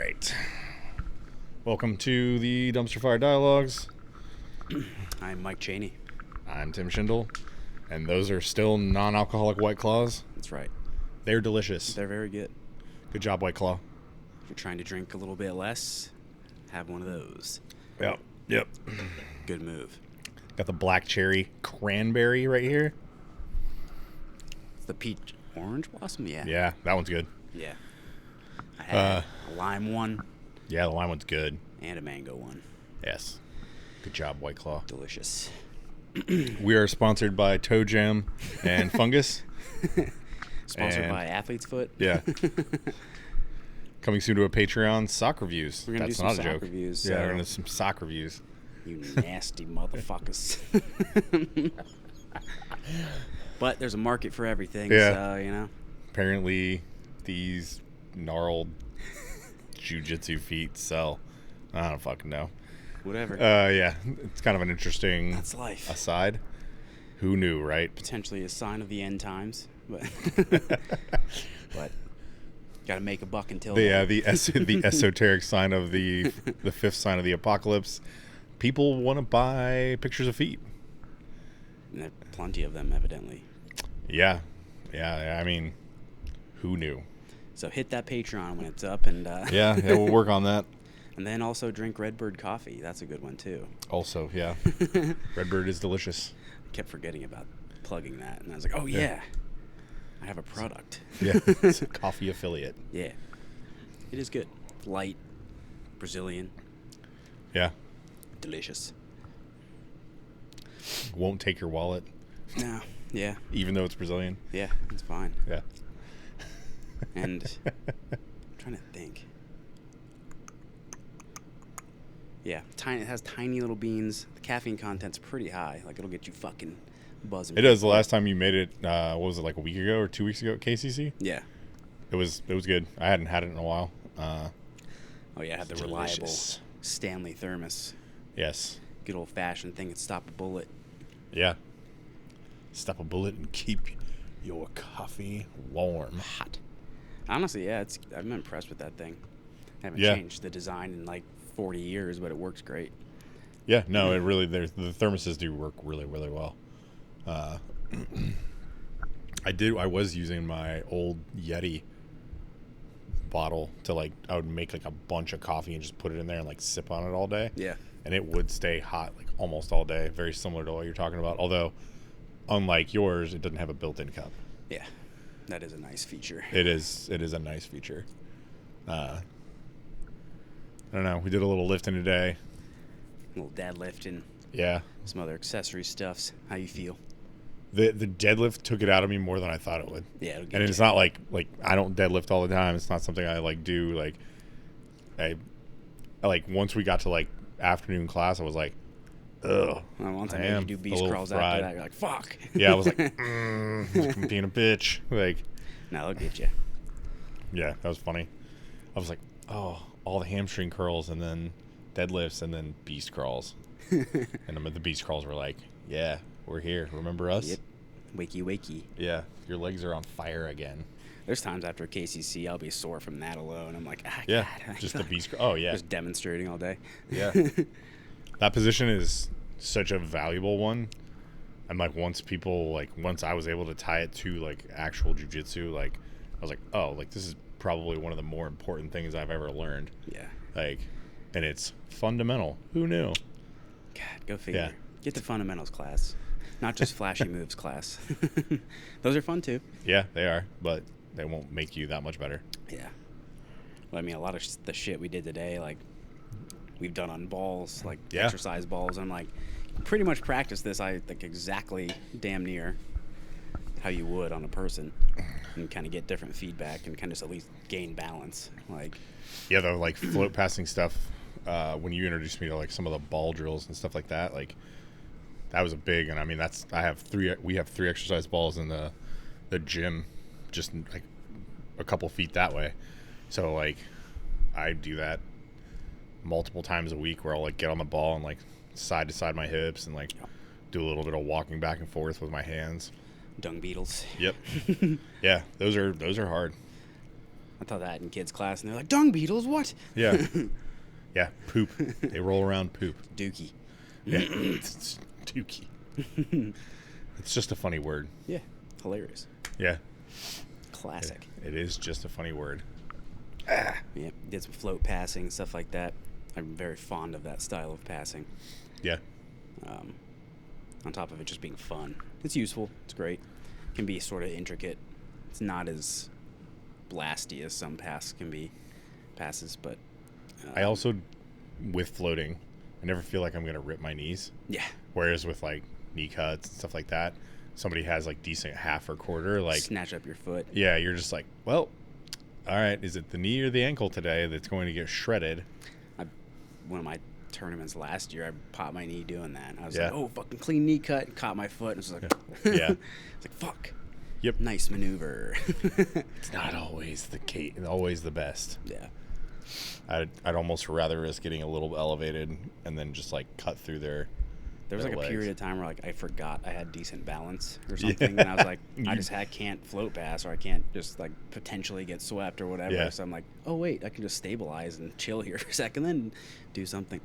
right. Welcome to the Dumpster Fire Dialogues. I'm Mike Cheney. I'm Tim Schindel, and those are still non-alcoholic White Claws. That's right. They're delicious. They're very good. Good job, White Claw. If you're trying to drink a little bit less, have one of those. Yep. Good move. Got the black cherry cranberry right here. It's the peach orange blossom? Yeah. Yeah, that one's good. Yeah. I had a lime one Yeah, the lime one's good. and a mango one. Yes. Good job, White Claw. Delicious. We are sponsored by Toe Jam and Fungus. Sponsored And- by Athlete's Foot. Yeah. Coming soon to a Patreon, sock reviews. We're gonna That's do some not a sock joke. reviews, Yeah, we're so- going to do some sock reviews. You nasty motherfuckers. But there's a market for everything, Yeah. so, you know. Apparently, these gnarled jiu-jitsu feet sell. I don't fucking know. Whatever. Yeah, it's kind of an interesting That's life. aside. Who knew, right? Potentially a sign of the end times, but but gotta make a buck until then. The esoteric sign of the fifth sign of the apocalypse. People want to buy pictures of feet. And there are plenty of them, evidently. Yeah. I mean, who knew? So hit that Patreon when it's up, and Yeah, we'll work on that. and then also drink Redbird coffee. That's a good one too. Also, yeah. Redbird is delicious. Kept forgetting about plugging that, and I was like, oh yeah, I have a product. Yeah, it's a coffee affiliate. Yeah, it is good. Light, Brazilian, Yeah. delicious. Won't take your wallet, No, yeah, even though it's Brazilian. yeah, it's fine. Yeah. And I'm trying to think. Yeah, tiny. It has tiny little beans. The caffeine content's pretty high. Like, it'll get you fucking buzzing. It does. The last time you made it, what was it, like a week ago or 2 weeks ago at KCC? Yeah. It was good. I hadn't had it in a while. Oh yeah, I had the reliable Delicious. Stanley thermos. Yes. Good old fashioned thing that stop a bullet. Yeah. Stop a bullet and keep your coffee warm. Hot. Honestly, yeah, I'm impressed with that thing. I haven't Yeah. changed the design in like 40 years, but it works great. Yeah, no, it really, the thermoses do work really, really well. I was using my old Yeti bottle to, like, I would make like a bunch of coffee and just put it in there and like sip on it all day. Yeah. And it would stay hot like almost all day. Very similar to what you're talking about. Although, unlike yours, it doesn't have a built-in cup. Yeah. That is a nice feature. It is a nice feature. I don't know. We did a little lifting today. A little deadlift and Yeah. some other accessory stuffs. How you feel? The deadlift took it out of me more than I thought it would. Yeah, it'll get And you. it's not like I don't deadlift all the time. It's not something I like do. Like I like once we got to like afternoon class, I was like, ugh. Well, once I I made am you do a beast little crawls fried. after that, you're like, fuck. Yeah, I was like, I'm being a bitch. Like, No, they'll get you. yeah, that was funny. I was like, oh, all the hamstring curls and then deadlifts and then beast crawls. And the beast crawls were like, yeah, we're here. Remember us? Yep. Wakey. Yeah, your legs are on fire again. There's times after KCC I'll be sore from that alone. I'm like, Yeah, God, just the beast. Oh yeah, Just demonstrating all day. yeah. That position is such a valuable one. And like once I was able to tie it to like actual jiu-jitsu, like I was like, oh, like this is probably one of the more important things I've ever learned. Yeah. Like, and it's fundamental. Who knew? God, go figure. Yeah. Get the fundamentals class, not just flashy moves class. Those are fun too. Yeah, they are, but they won't make you that much better. Yeah. Well, I mean, a lot of the shit we did today, like we've done on balls, like Yeah. exercise balls. I'm like, pretty much practice this. I think exactly, damn near, how you would on a person, and kind of get different feedback and kind of just at least gain balance. Like, Yeah, the like float passing stuff. When you introduced me to like some of the ball drills and stuff like that, like that was a big. And I mean, we have three exercise balls in the gym, just like a couple feet that way. So like I do that multiple times a week where I'll like get on the ball and like side to side my hips and like do a little bit of walking back and forth with my hands. dung beetles. Yep. Yeah, those are hard. I taught that in kids' class, and they're like, dung beetles, what? Yeah. Yeah, poop. They roll around poop. Dookie. Yeah, it's dookie. It's just a funny word. Yeah, hilarious. Yeah. Classic. It is just a funny word. Yeah, did some float passing, stuff like that. I'm very fond of that style of passing. Yeah. On top of it just being fun. It's useful. It's great. Can be sort of intricate. It's not as blasty as some passes, but... I also, with floating, I never feel like I'm going to rip my knees. Yeah. Whereas with, like, knee cuts and stuff like that, somebody has, like, decent half or quarter, like... Snatch up your foot. Yeah, you're just like, well, all right, is it the knee or the ankle today that's going to get shredded? One of my tournaments last year, I popped my knee doing that. I was Yeah. like, oh, fucking clean knee cut, and caught my foot, and it was like... Yeah. It's like, fuck. Yep. Nice maneuver. It's not always the case, always the best. Yeah. I'd almost rather risk getting a little elevated and then just like cut through their There was like a legs. period of time where like I forgot I had decent balance or something, and I was like, can't float pass, or I can't just like potentially get swept or whatever. Yeah. So I'm like, oh wait, I can just stabilize and chill here for a second, then do something.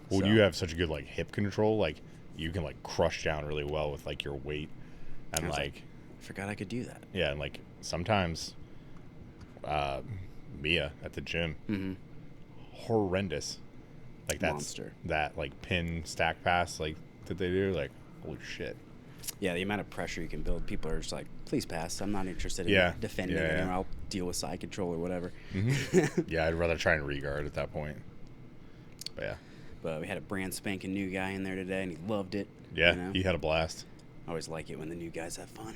Well, So, you have such a good like hip control, like you can like crush down really well with like your weight, and I was like I forgot I could do that. yeah, and like sometimes Mia at the gym, Mm-hmm. horrendous. Like that's Monster. that like pin stack pass like that they do, like holy shit. Yeah, the amount of pressure you can build, people are just like, please pass. I'm not interested in Yeah. defending Yeah, it, yeah. or I'll deal with side control or whatever. Mm-hmm. Yeah, I'd rather try and regard at that point. But yeah. But we had a brand spanking new guy in there today, and he loved it. Yeah, you know? he had a blast. I always like it when the new guys have fun.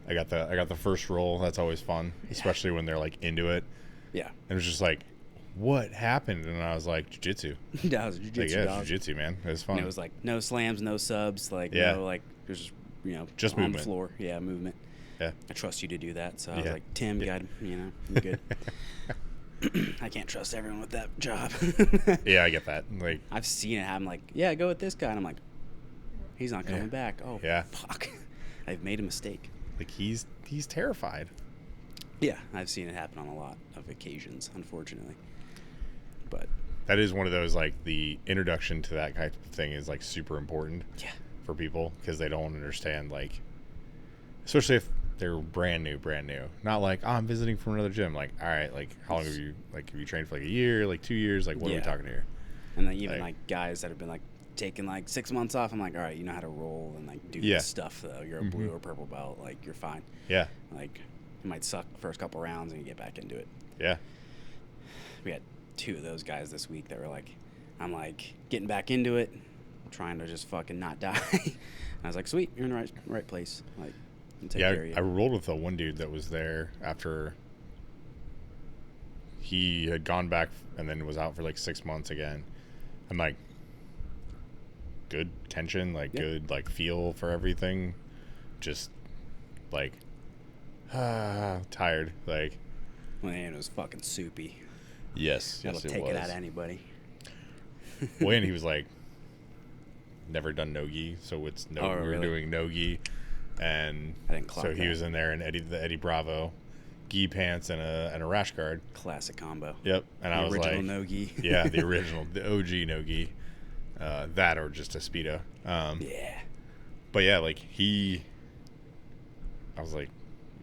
I got the first roll. That's always fun, especially when they're like into it. Yeah. And it was just like, what happened? And I was like, jiu-jitsu. That was Like, jiu-jitsu, yeah, dog. jiu-jitsu, man. It was fun. And it was like no slams, no subs, like Yeah. no like there's Just on movement. the floor. Yeah, movement. Yeah. I trust you to do that. So I was Yeah. like, Tim, Yeah. God, I'm good. I can't trust everyone with that job. Yeah, I get that. Like, I've seen it happen. Like, yeah, go with this guy, and I'm like, he's not coming Yeah. back. Oh, Yeah. fuck, I've made a mistake. he's terrified. Yeah, I've seen it happen on a lot of occasions, unfortunately. But That is one of those, like, the introduction to that kind of thing is, like, super important yeah, for people because they don't understand, like, especially if they're brand new. Not like, oh, I'm visiting from another gym. Like, all right, like, how long have you trained for, like, a year, like 2 years? Like, what are we Yeah. talking here? and then even Like- like guys that have been like taking like 6 months off, I'm like, all right, you know how to roll and like do Yeah. this stuff though. You're a blue or purple belt, like you're fine. Yeah. Like it might suck the first couple rounds and you get back into it. Yeah. We had 2 of those guys this week that were like, I'm like getting back into it, trying to just fucking not die. And I was like, sweet, you're in the right place. Like, I'll take care of you. I rolled with the one dude that was there after he had gone back and then was out for like 6 months again. I'm like, good tension, like Yeah. good like feel for everything. Just like tired. Like Man, it was fucking soupy. yes, That'll yes, it take was. it out of anybody. Well, and he was like, never done no-gi, so it's no. Oh, we were really? doing no-gi, and I didn't clock so he that. was in there in the Eddie Bravo, gi pants and a rash guard. Classic combo. Yep, and The I was original like, no-gi. yeah, the original, the OG no-gi, that or just a speedo. Yeah. But yeah, like I was like,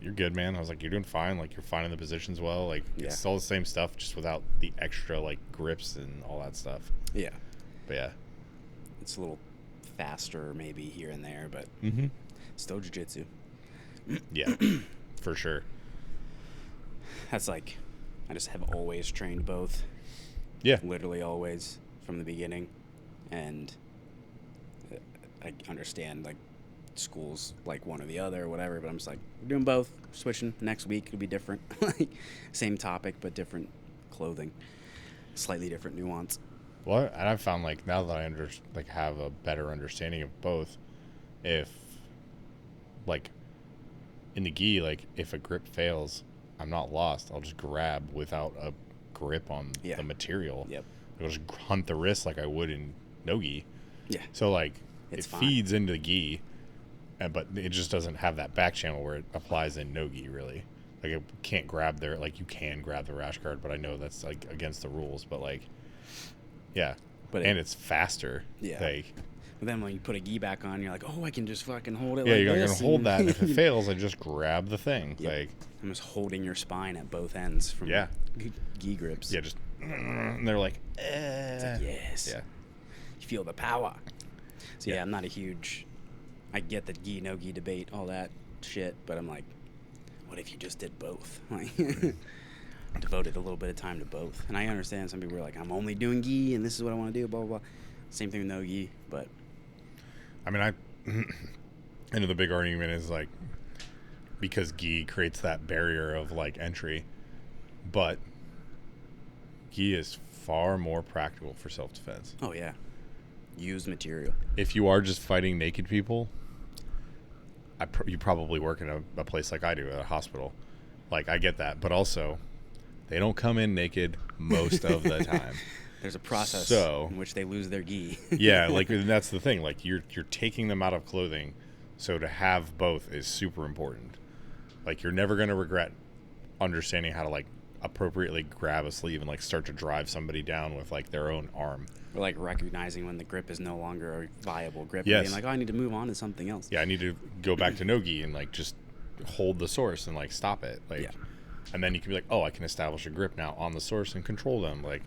you're good, man. I was like, you're doing fine. Like you're finding the positions well. Like it's Yeah. all the same stuff, just without the extra like grips and all that stuff. Yeah. But yeah. It's a little faster maybe here and there, but Mm-hmm. still jiu-jitsu. Yeah, for sure. That's like, I just have always trained both. Yeah. Literally always from the beginning. And I understand like schools like one or the other or whatever, but I'm just like, we're doing both. We're switching next week. It'll be different. Like same topic, but different clothing. Slightly different nuance. Well, and I've found like now that I have a better understanding of both, if like in the gi, like if a grip fails, I'm not lost. I'll just grab without a grip on Yeah. the material. Yep. I'll just hunt the wrist like I would in no gi. Yeah. So like It's it fine. feeds into the gi, but it just doesn't have that back channel where it applies in no gi really. Like, I can't grab their, like, you can grab the rash guard, but I know that's, like, against the rules. But, like, yeah. But and it's faster. Yeah. Like, but then when you put a gi back on, you're like, oh, I can just fucking hold it yeah, like you're this. going to hold that. And if it fails, I just grab the thing. Yep. Like, I'm just holding your spine at both ends from gi grips. Yeah, just, and they're like, It's like, yes. Yeah. You feel the power. So, yeah, I'm not a huge, I get the gi, no gi debate, all that shit, but I'm like, what if you just did both? Like, devoted a little bit of time to both. And I understand some people are like, I'm only doing gi, and this is what I want to do, blah, blah, blah. Same thing with no gi, but. I mean, I know the big argument is, like, because gi creates that barrier of, like, entry, but gi is far more practical for self-defense. Oh, yeah. Used material. If you are just fighting naked people, you probably work in a place like I do, at a hospital. Like, I get that. But also, they don't come in naked most of the time. There's a process in which they lose their gi. Yeah, like, and that's the thing. Like, you're taking them out of clothing, so to have both is super important. Like, you're never going to regret understanding how to, like, appropriately grab a sleeve and, like, start to drive somebody down with, like, their own arm. Or, like, recognizing when the grip is no longer a viable grip. Yes. And being like, oh, I need to move on to something else. Yeah, I need to go back to no-gi and, like, just hold the source and, like, stop it. Like, Yeah. And then you can be like, oh, I can establish a grip now on the source and control them. Like,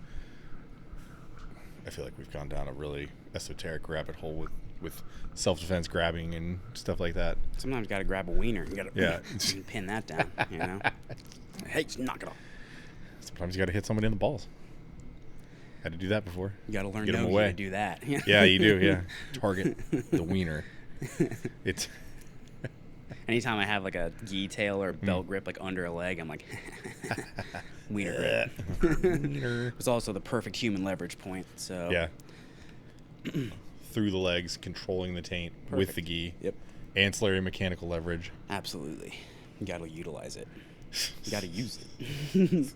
I feel like we've gone down a really esoteric rabbit hole with self-defense grabbing and stuff like that. Sometimes you got to grab a wiener. You got to pin that down, you know? Hey, just knock it off. Sometimes you got to hit somebody in the balls. Had to do that before. You got to learn Get 'em no-gi away. to do that. Yeah, you do, yeah. Target the wiener. It's Anytime I have, like, a gi tail or belt grip, like, under a leg, I'm like, wiener grip. wiener. It's also the perfect human leverage point, so. Yeah. Through the legs, controlling the taint with the gi. Yep. Ancillary mechanical leverage. Absolutely. You got to utilize it. You got to use it.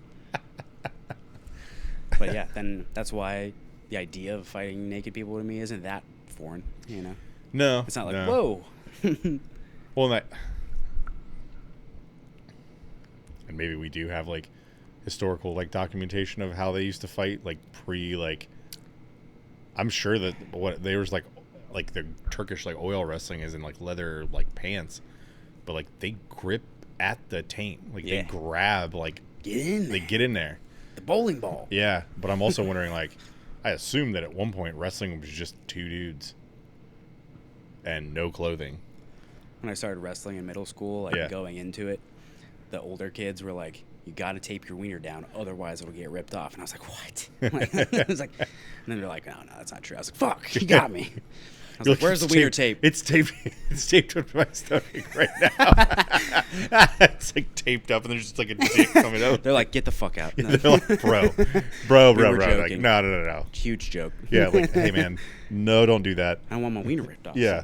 But yeah, then that's why the idea of fighting naked people to me isn't that foreign, you know? No. It's not like, no. whoa. Well, and maybe we do have, like, historical, like, documentation of how they used to fight, like, like, I'm sure that what there was, like the Turkish, like, oil wrestling is in, like, leather, like, pants, but, like, they grip at the taint, like, they grab, like, Get in there. They get in there. The bowling ball. Yeah, but I'm also wondering, like, I assume that at one point wrestling was just two dudes and no clothing. When I started wrestling in middle school, like, going into it, the older kids were like, you got to tape your wiener down, otherwise it'll get ripped off. And I was like, what? I was like, and then they're like, no, that's not true. I was like, fuck, you got me. I was like, where's the wiener tape? It's taped. It's taped to my stomach right now. It's like taped up, and there's just like a dick coming out. They're like, get the fuck out. No. They're like, bro. Like, no. Huge joke. Yeah, like, hey man, no, don't do that. I don't want my wiener ripped off. Yeah.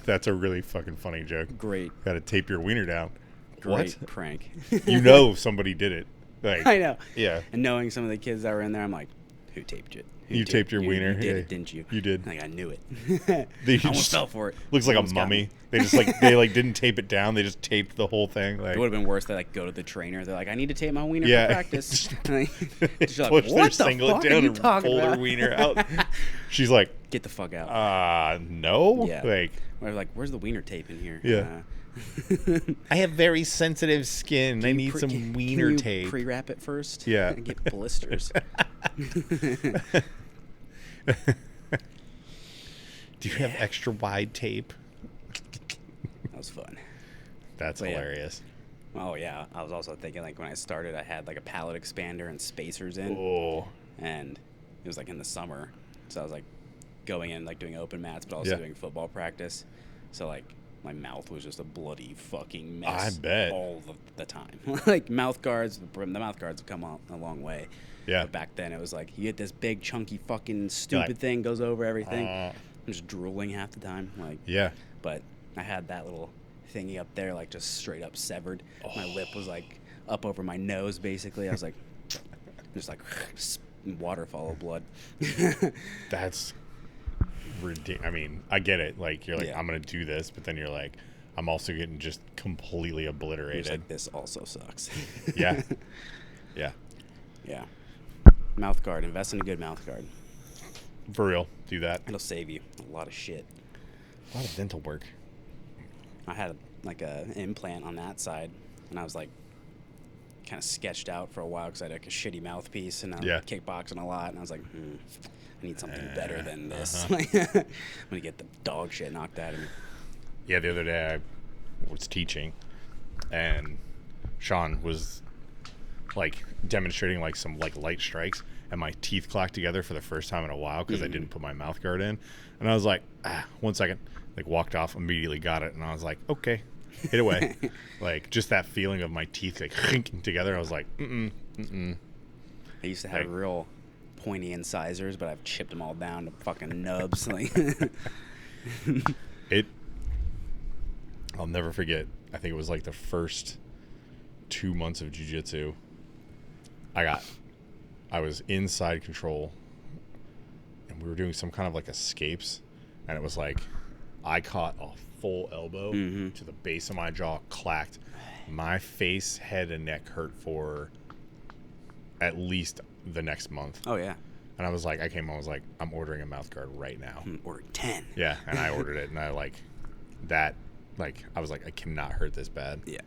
That's a really fucking funny joke. Great. Got to tape your wiener down. Great What? prank. You know somebody did it. Like, I know. Yeah. And knowing some of the kids that were in there, I'm like, who taped it? You taped your wiener? You did Yeah. it, didn't you? You did. Like, I knew it. They I just almost fell for it. Looks like a Almost got mummy. me. They just like didn't tape it down. They just taped the whole thing. Like, It would have been worse. They like go to the trainer. They're like, I need to tape my wiener Yeah. for practice. She's like, push their what the singlet fuck are down you and talking pull about? their wiener out. She's like, Get the fuck out. no. Yeah. Like, We're like, where's the wiener tape in here? Yeah. I have very sensitive skin. I need some wiener tape. Pre-wrap it first. Yeah. And get blisters. Do you have extra wide tape? That was fun. That's But yeah. hilarious. Oh yeah, I was also thinking like when I started, I had like a palate expander and spacers in, Oh. and it was like in the summer, so I was like going in like doing open mats, but also Yeah. doing football practice. So like my mouth was just a bloody fucking mess. I bet. All the time. Like mouth guards, the mouth guards have come a long way. Yeah. But back then it was like you get this big chunky fucking stupid Like, thing goes over everything. I'm just drooling half the time. Like Yeah. but I had that little thingy up there, like just straight up severed. My lip was like up over my nose, basically. I was like, just like waterfall of blood. That's ridiculous. I mean, I get it. Like, you're like, Yeah. I'm going to do this, but then you're like, I'm also getting just completely obliterated. It's like, this also sucks. Yeah. Yeah. Yeah. Mouth guard. Invest in a good mouth guard. For real. Do that. It'll save you a lot of shit. A lot of dental work. I had like an implant on that side, and I was like kind of sketched out for a while because I had like a shitty mouthpiece, and I was kickboxing a lot, and I was like, I need something better than this. I'm gonna get the dog shit knocked out of me. Yeah, the other day I was teaching, and Sean was like demonstrating like some like light strikes, and my teeth clacked together for the first time in a while because I didn't put my mouth guard in, and I was like, 1 second, like walked off, immediately got it, and I was like, okay, hit away. Like just that feeling of my teeth like clinking together, I was like, I used to have like, real pointy incisors, but I've chipped them all down to fucking nubs. Like I'll never forget, I think it was like the first 2 months of jiu-jitsu, I was inside control, and we were doing some kind of like escapes, and it was like I caught a full elbow to the base of my jaw, clacked. My face, head, and neck hurt for at least the next month. Oh yeah. And I was like, I came home, I was like, I'm ordering a mouth guard right now. Or 10. Yeah, and I ordered it, and I like that. Like I was like, I cannot hurt this bad. Yeah.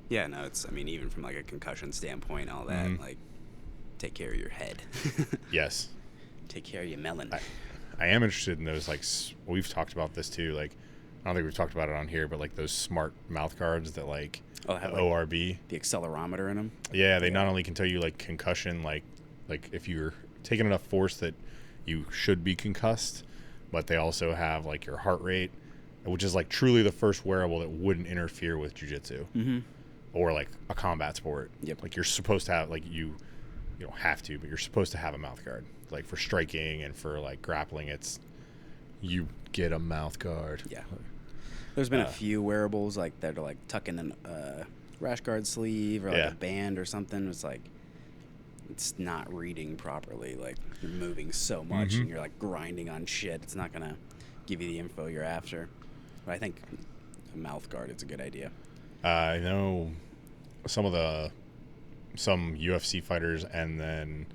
Yeah, no, it's, I mean, even from like a concussion standpoint, all that, like, take care of your head. Yes. Take care of your melon. I am interested in those, like, we've talked about this too. Like, I don't think we've talked about it on here, but like those smart mouth guards that like, have ORB. The accelerometer in them. Yeah, they not only can tell you like concussion, like if you're taking enough force that you should be concussed, but they also have like your heart rate, which is like truly the first wearable that wouldn't interfere with jiu-jitsu. Or like a combat sport. Yep. Like you're supposed to have, like you don't have to, but you're supposed to have a mouth guard. Like for striking and for like grappling, you get a mouth guard. Yeah. There's been a few wearables like that are like tucking in a rash guard sleeve or like a band or something. It's like it's not reading properly. Like you're moving so much and you're like grinding on shit. It's not gonna give you the info you're after. But I think a mouth guard is a good idea. I know some UFC fighters, and then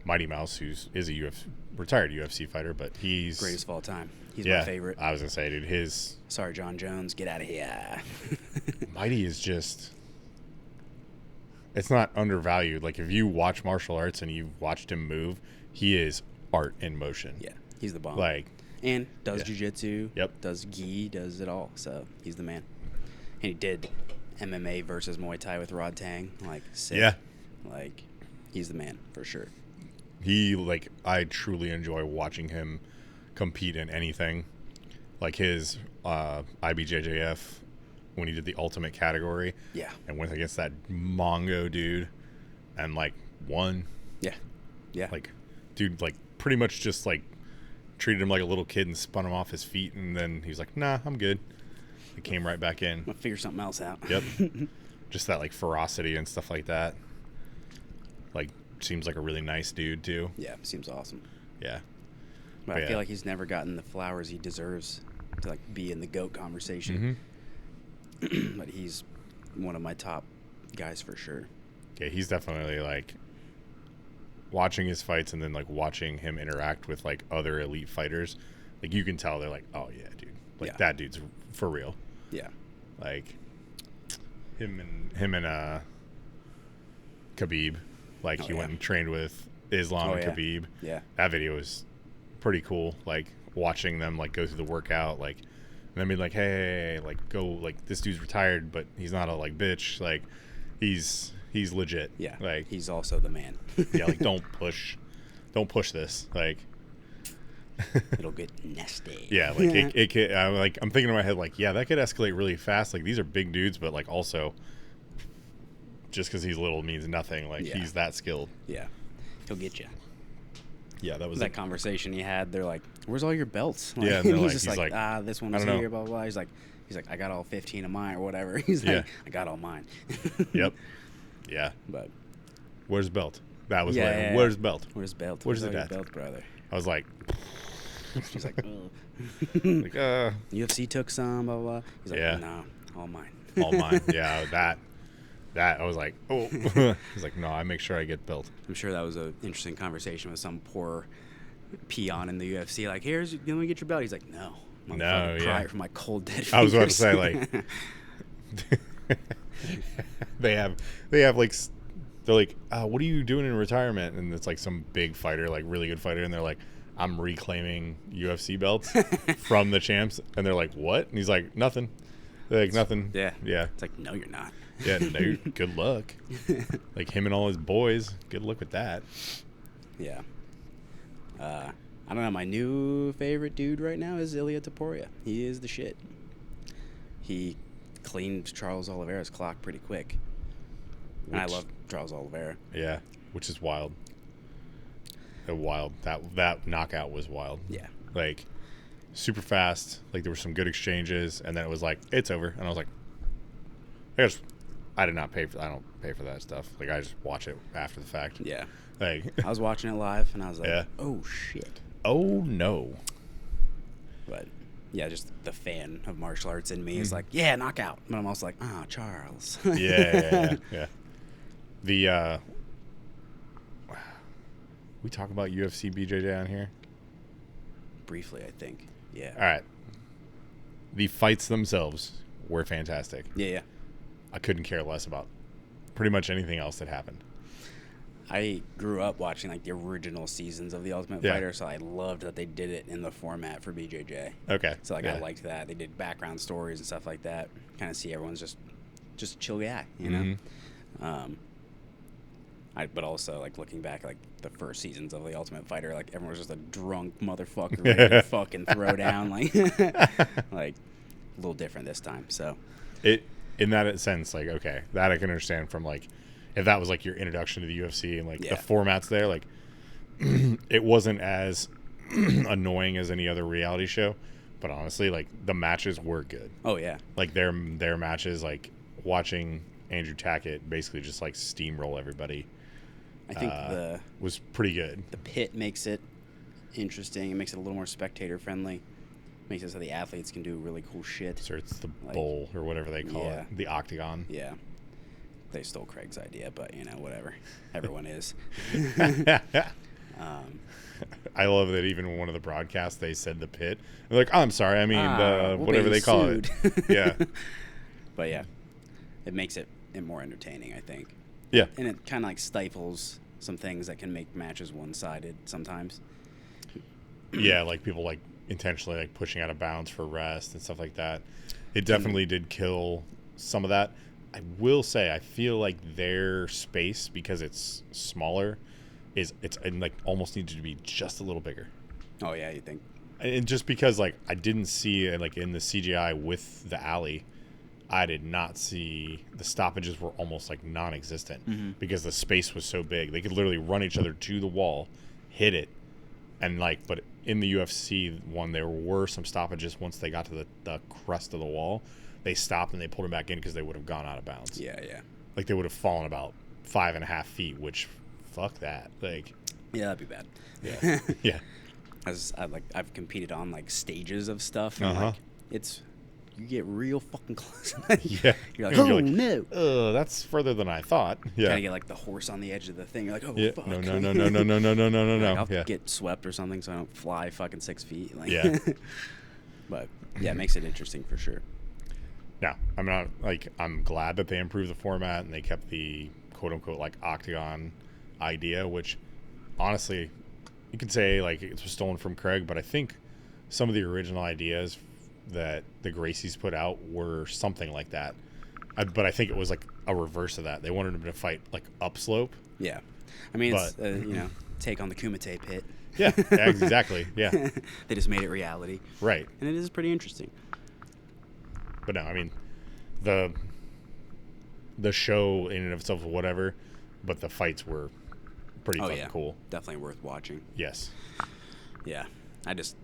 Mighty Mouse, who is a retired UFC fighter, but he's greatest of all time. He's my favorite. I was gonna say, dude, sorry, John Jones, get out of here. Mighty is just, it's not undervalued. Like if you watch martial arts and you've watched him move, he is art in motion. Yeah, he's the bomb. Like, and does jiu-jitsu. Yep. Does gi. Does it all. So he's the man. And he did MMA versus Muay Thai with Rod Tang. Like, sick. Yeah. Like, he's the man for sure. I truly enjoy watching him compete in anything. Like his IBJJF, when he did the ultimate category. Yeah. And went against that Mongo dude and like won. Yeah. Yeah. Like, dude, like pretty much just like treated him like a little kid and spun him off his feet, and then he was like, nah, I'm good. He came right back in. I'm gonna figure something else out. Yep. Just that like ferocity and stuff like that. Like, seems like a really nice dude too. Yeah, seems awesome. Yeah. But I feel like he's never gotten the flowers he deserves to like be in the GOAT conversation. But he's one of my top guys for sure. Yeah, he's definitely like watching his fights and then like watching him interact with like other elite fighters. Like you can tell they're like, oh yeah, dude. Like that dude's for real. Yeah. Like him and Khabib. Like he went and trained with Islam and Khabib. Yeah. That video was pretty cool. Like watching them like go through the workout, like and then be like, hey, like go, like this dude's retired, but he's not a like bitch. Like he's legit. Yeah. Like he's also the man. Yeah. Like don't push this. Like it'll get nasty. Yeah. Like it could, I'm thinking in my head like, yeah, that could escalate really fast. Like these are big dudes, but like also just because he's little means nothing. Like he's that skilled. Yeah. He'll get you. Yeah, that was that conversation he had. They're like, "Where's all your belts?" Like, yeah, and he's just like, this one was here, blah, blah blah. He's like, I got all 15 of mine or whatever. He's like, I got all mine. Yep. Yeah. But where's belt? That was where's belt? Where's belt? Where's the that belt, brother? I was like, he's like, like UFC took some, blah blah. He's like, no, all mine. All mine. Yeah, that I was like, oh. I was like, no, I make sure I get built. I'm sure that was an interesting conversation with some poor peon in the UFC. Like, let me get your belt. He's like, no. No, pry yeah. it from my cold dead fingers. I was about to say, like, they have like, they're like, what are you doing in retirement? And it's like some big fighter, like really good fighter, and they're like, I'm reclaiming UFC belts from the champs, and they're like, what? And he's like, nothing. They're like, nothing. Yeah. Yeah. It's like, no, you're not. Yeah, no, good luck. Like him and all his boys, good luck with that. Yeah. I don't know. My new favorite dude right now is Ilia Topuria. He is the shit. He cleaned Charles Oliveira's clock pretty quick. And I love Charles Oliveira. Yeah, which is wild. Wild. That knockout was wild. Yeah. Like, super fast. Like, there were some good exchanges, and then it was like, it's over. And I was like, I did not pay for. I don't pay for that stuff. Like, I just watch it after the fact. Yeah. Like, I was watching it live, and I was like, yeah. oh, shit. Oh, no. But, yeah, just the fan of martial arts in me is like, yeah, knockout. But I'm also like, oh, Charles. Yeah. The, we talk about UFC BJJ on here? Briefly, I think. Yeah. All right. The fights themselves were fantastic. Yeah. I couldn't care less about pretty much anything else that happened. I grew up watching like the original seasons of The Ultimate Fighter, so I loved that they did it in the format for BJJ. Okay. So like I liked that. They did background stories and stuff like that. Kind of see everyone's just a chill guy, you know? But also like looking back like the first seasons of The Ultimate Fighter, like everyone was just a drunk motherfucker ready to fucking throw down, like like a little different this time. So in that sense, like, okay, that I can understand from like, if that was like your introduction to the UFC and like the formats there, like it wasn't as annoying as any other reality show, but honestly, like the matches were good. Oh yeah. Like their matches, like watching Andrew Tackett basically just like steamroll everybody. I think was pretty good. The pit makes it interesting. It makes it a little more spectator friendly. Makes it so the athletes can do really cool shit. So it's the bowl or whatever they call it, the octagon. Yeah. They stole Craig's idea, but you know, whatever. Everyone is. I love that even in one of the broadcasts they said the pit. They're like, oh, I'm sorry, I mean whatever they call it. Yeah. But yeah, it makes it more entertaining, I think. Yeah. And it kind of like stifles some things that can make matches one-sided sometimes. Yeah, like people like intentionally like pushing out of bounds for rest and stuff like that. It definitely did kill some of that. I will say I feel like their space, because it's smaller, it's and like almost needed to be just a little bigger. Oh yeah, you think? And just because like I didn't see like in the CGI with the alley, I did not see the stoppages were almost like non-existent because the space was so big. They could literally run each other to the wall, hit it, and like. But in the UFC one, there were some stoppages once they got to the crest of the wall. They stopped and they pulled him back in because they would have gone out of bounds. Yeah, yeah. Like they would have fallen about 5.5 feet, which fuck that. Like, yeah, that'd be bad. Yeah, yeah. I've competed on like stages of stuff. And, like, you get real fucking close. Yeah. You're like, oh no. That's further than I thought. Yeah. Kind of get like the horse on the edge of the thing. You're like, oh fuck. No. Like, I'll get swept or something so I don't fly fucking 6 feet. Like, yeah. But yeah, it makes it interesting for sure. Yeah, I'm glad that they improved the format and they kept the quote unquote like octagon idea, which honestly you could say like it was stolen from Craig, but I think some of the original ideas that the Gracies put out were something like that. But I think it was like a reverse of that. They wanted him to fight like upslope. Yeah, I mean, it's take on the Kumite pit. Yeah, exactly. Yeah, they just made it reality. Right, and it is pretty interesting. But no, I mean, the show in and of itself, whatever, but the fights were pretty fucking cool. Definitely worth watching. Yes. Yeah, I just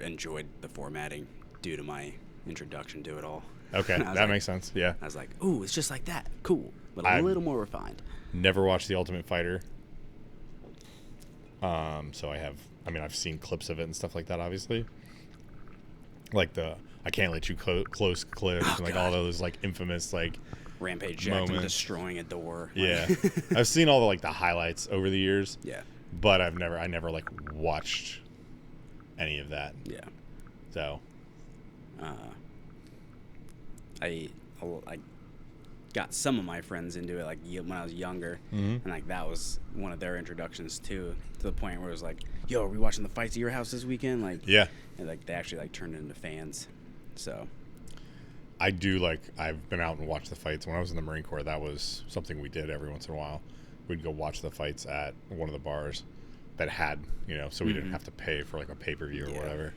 enjoyed the formatting due to my introduction to it all. Okay, that makes sense. Yeah. I was like, ooh, it's just like that. Cool, but a little more refined. Never watched The Ultimate Fighter. So I've seen clips of it and stuff like that, obviously. Like I Can't Let You Close clips and like all those like infamous like Rampage Jack moments. Destroying a door. Yeah. I've seen all the like the highlights over the years. Yeah. But I never like watched any of that. Yeah. So I got some of my friends into it like when I was younger, and like that was one of their introductions too, to the point where it was like, yo, are we watching the fights at your house this weekend? Like, yeah. And like they actually like turned into fans. So I do like, I've been out and watched the fights. When I was in the Marine Corps, that was something we did every once in a while. We'd go watch the fights at one of the bars that had, you know, so we didn't have to pay for like a pay-per-view or whatever.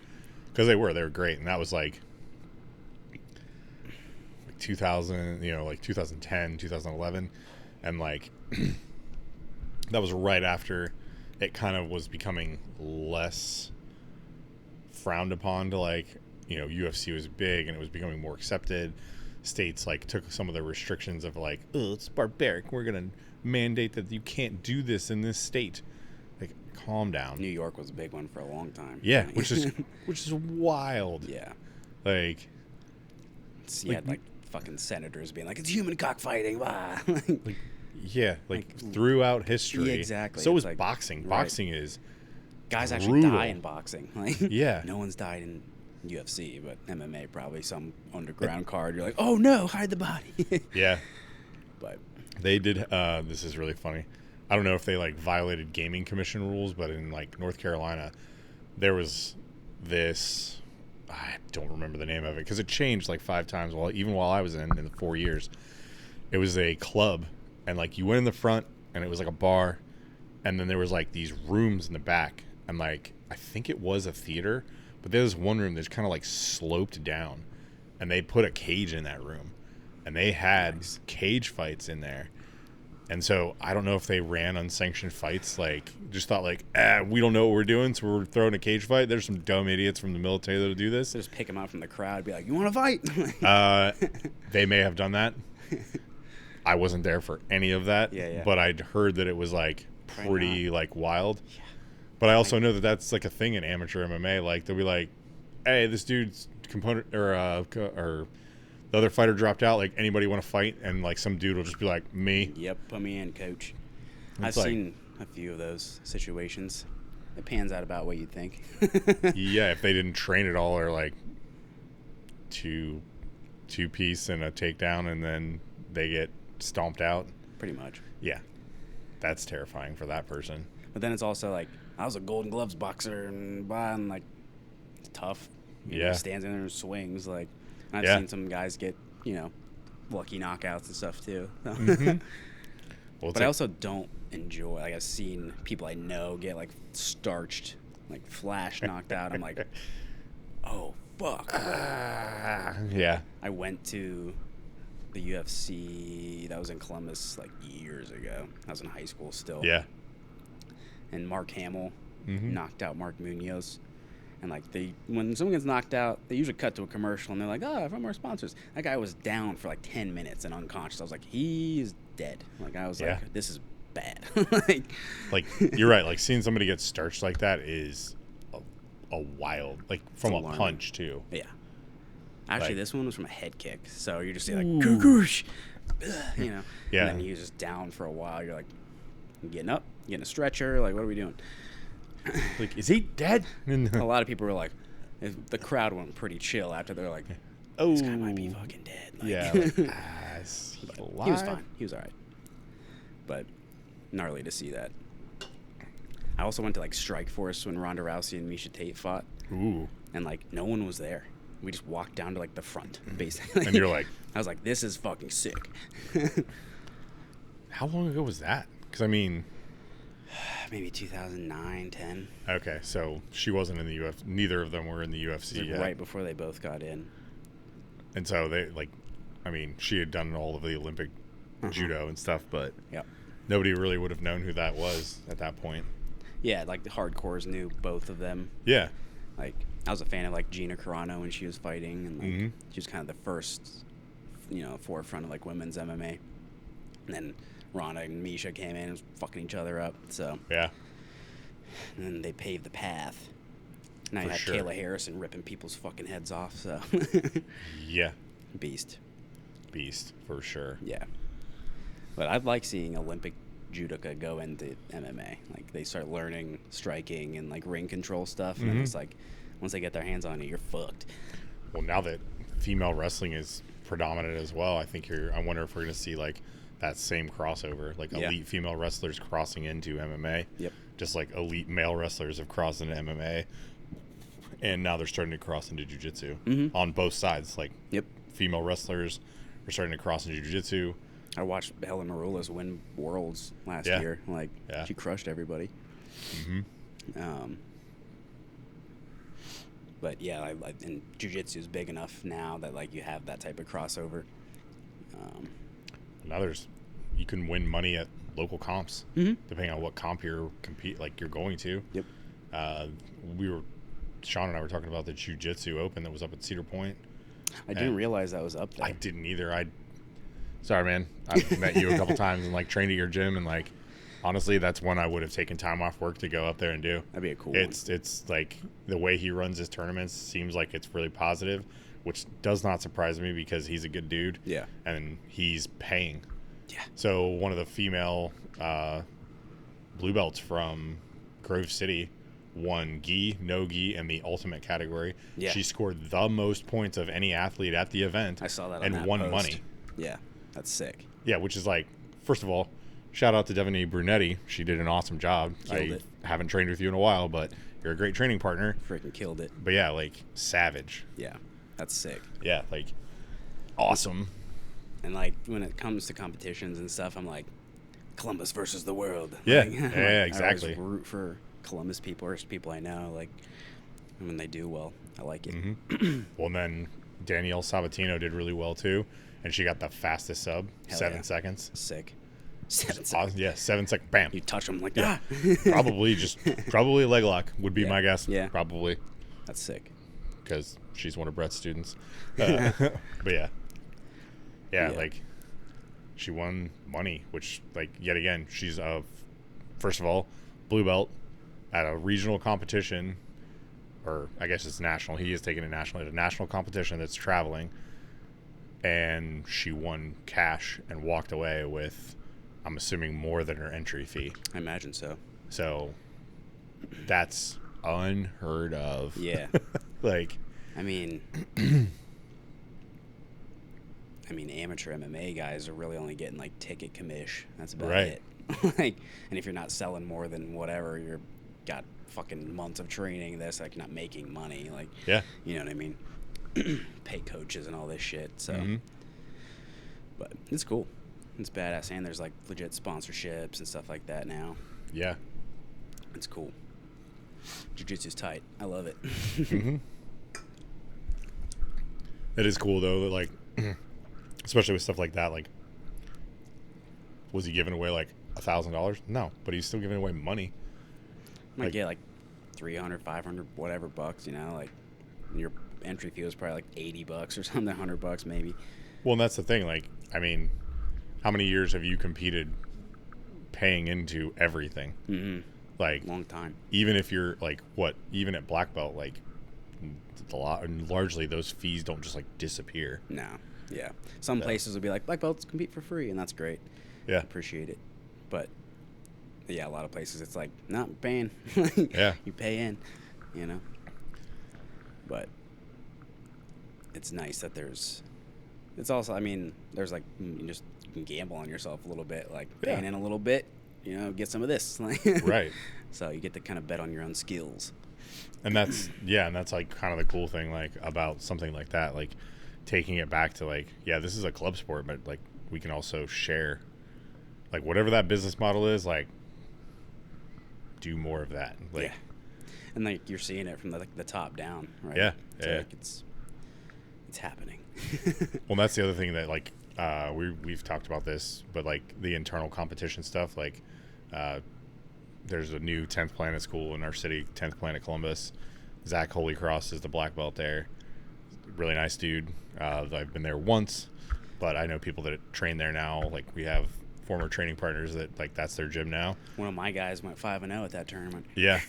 Because they were great. And that was like 2000, you know, like 2010, 2011. And like, that was right after it kind of was becoming less frowned upon to like, you know, UFC was big and it was becoming more accepted. States like took some of the restrictions of like, oh, it's barbaric. We're going to mandate that you can't do this in this state. Like, calm down. New York was a big one for a long time. Yeah, which is wild. Yeah. Like, you had like fucking senators being like, it's human cockfighting. Blah. like, yeah, like throughout history. Yeah, exactly. So It's is like, boxing. right. Boxing is guys actually brutal. die in boxing. Like, yeah. No one's died in UFC, but MMA probably some underground card. You're like, oh no, hide the body. Yeah. But they did. This is really funny. I don't know if they like violated gaming commission rules, but in like North Carolina, there was this. I don't remember the name of it because it changed like 5 times. Even while I was in the 4 years, it was a club, and like you went in the front, and it was like a bar, and then there was like these rooms in the back, and like I think it was a theater, but there's one room that's kind of like sloped down, and they put a cage in that room, and they had cage fights in there. And so I don't know if they ran unsanctioned fights, like just thought like, we don't know what we're doing, so we're throwing a cage fight. There's some dumb idiots from the military that'll do this. just pick them out from the crowd, be like, you want to fight? They may have done that. I wasn't there for any of that, Yeah. but I'd heard that it was like pretty like wild. Yeah. But I also know that that's like a thing in amateur MMA. Like they'll be like, hey, this dude's component or the other fighter dropped out. Like, anybody want to fight? And like some dude will just be like, me. Yep, put me in, coach. It's I've like, seen a few of those situations. It pans out about what you'd think. yeah, if they didn't train at all, or like two piece and a takedown, and then they get stomped out. Pretty much. Yeah, that's terrifying for that person. But then it's also like, I was a Golden Gloves boxer, and blah, and like, it's tough. You know, stands in there and swings. Like, and I've seen some guys get, you know, lucky knockouts and stuff too. Well, but I also don't enjoy, like, I've seen people I know get like starched, like flash knocked out. I'm like, oh fuck. Yeah. I went to the UFC that was in Columbus like years ago. I was in high school still. Yeah. And Mark Hamill knocked out Mark Munoz. And like when someone gets knocked out, they usually cut to a commercial and they're like, "Oh, from our sponsors." That guy was down for like 10 minutes and unconscious. I was like, "He is dead." Like I was like, "This is bad." like you're right. Like seeing somebody get starched like that is a wild, like from a punch too. Yeah. Actually, like, this one was from a head kick. So you're just like, "Goosh," you know. Yeah. And then he was just down for a while. You're like, "You getting up? You getting a stretcher? Like, what are we doing?" Like, is he dead? A lot of people were like, the crowd went pretty chill after they're like, oh, this guy might be fucking dead. Like, yeah. Like, he was fine. He was all right. But gnarly to see that. I also went to like Strikeforce when Ronda Rousey and Miesha Tate fought. Ooh. And like no one was there. We just walked down to like the front, basically. And you're like, I was like, this is fucking sick. How long ago was that? Because I mean, maybe 2009, 10. Okay, so she wasn't in the UFC. Neither of them were in the UFC yet. Right before they both got in. And so they like, I mean, she had done all of the Olympic judo and stuff, but nobody really would have known who that was at that point. Yeah, like the hardcores knew both of them. Yeah. Like I was a fan of like Gina Carano when she was fighting, and like she was kind of the first, you know, forefront of like women's MMA. And then Ronda and Miesha came in and was fucking each other up. So yeah, and then they paved the path. Now you For have sure. Kayla Harrison ripping people's fucking heads off. So Yeah. beast. For sure. Yeah. But I'd like seeing Olympic judoka go into MMA. Like they start learning striking and like ring control stuff, and then it's like once they get their hands on it, you're fucked. Well, now that female wrestling is predominant as well, I think I wonder if we're going to see like that same crossover, like elite female wrestlers crossing into MMA. Yep. Just like elite male wrestlers have crossed into MMA, and now they're starting to cross into jiu-jitsu on both sides. Like, Yep. female wrestlers are starting to cross into jiu-jitsu. I watched Helen Maroulas win Worlds last year. Like, she crushed everybody. But yeah, and jiu-jitsu is big enough now that like you have that type of crossover. Now you can win money at local comps, depending on what comp you're going to. Yep. Sean and I were talking about the Jiu-Jitsu Open that was up at Cedar Point. I didn't realize that was up there. I didn't either. Sorry, man. I've met you a couple times and like trained at your gym, and like honestly, that's one I would have taken time off work to go up there and do. That'd be a cool It's like the way he runs his tournaments seems like it's really positive, which does not surprise me because he's a good dude. Yeah. And he's paying. Yeah. So one of the female blue belts from Grove City won gi, no gi, and the ultimate category. Yeah. She scored the most points of any athlete at the event. I saw that on and that won post. money. Yeah, that's sick. Yeah, which is like, first of all, shout out to Devaney Brunetti. She did an awesome job. Killed it. Haven't trained with you in a while, but you're a great training partner. Freaking killed it. But yeah, like savage. Yeah, that's sick. Yeah, like awesome. And like when it comes to competitions and stuff, I'm like, Columbus versus the world. Yeah, Like, yeah, exactly. I always root for Columbus people or people I know. Like when they do well, I like it. Well, and then Danielle Sabatino did really well too, and she got the fastest sub, Hell 7 seconds. Sick. 7 seconds. Awesome. Yeah, 7 seconds. Bam. You touch them like Probably leg lock would be my guess. Yeah. Probably. That's sick. Because she's one of Brett's students. But yeah, like she won money, which like yet again, she's first of all, blue belt at a regional competition, or I guess it's national. He is taking it national at a national competition that's traveling, and she won cash and walked away with, I'm assuming, more than her entry fee. I imagine so. So that's unheard of. Yeah. Like, I mean, amateur MMA guys are really only getting like ticket commish. That's about it. Like, and if you're not selling more than whatever, you're got fucking months of training. This like you're not making money. Like, yeah, you know what I mean? Pay coaches and all this shit. So, but it's cool. It's badass, and there's like legit sponsorships and stuff like that now. Yeah, it's cool. Jiu-jitsu's tight. I love it. It is cool though. That like, especially with stuff like that. Like, was he giving away like $1,000? No, but he's still giving away money. Might get like 300, 500, whatever bucks. You know, like your entry fee was probably like $80 or something, $100 maybe. Well, and that's the thing. Like, I mean, how many years have you competed paying into everything? Like, long time. Even if you're like even at black belt, like largely those fees don't just like disappear. No. Yeah. Some places will be like, black belts compete for free, and that's great. Yeah. Appreciate it. But yeah, a lot of places it's like, not paying. Yeah. You pay in, you know. But it's nice that it's also, I mean, there's like, you can gamble on yourself a little bit, like paying in a little bit, you know, get some of this. Right. So you get to kind of bet on your own skills. And that's like kind of the cool thing, like about something like that, like taking it back to like, this is a club sport, but like we can also share, like whatever that business model is, like do more of that. Like, and like you're seeing it from the top down, right? Yeah. So like it's happening. Well, that's the other thing that like we've talked about this, but like the internal competition stuff, like there's a new 10th Planet school in our city, 10th Planet Columbus. Zach Holycross is the black belt there. Really nice dude. I've been there once, but I know people that train there now. Like we have former training partners that like that's their gym now. One of my guys went 5-0 at that tournament. Yeah.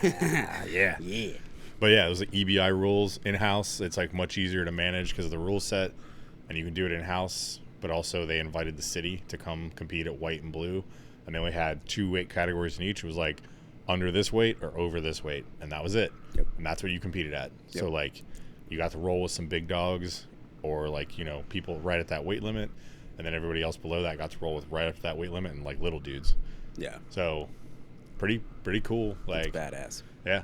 Yeah. Yeah. But yeah, it was like EBI rules in-house. It's like much easier to manage because of the rule set, and you can do it in-house. But also they invited the city to come compete at white and blue, and they only had 2 weight categories in each. It was like under this weight or over this weight, and that was it. Yep. And that's what you competed at. Yep. So like you got to roll with some big dogs, or like, you know, people right at that weight limit, and then everybody else below that got to roll with right up to that weight limit, and like little dudes. Yeah. So pretty cool. Like, That's badass. yeah,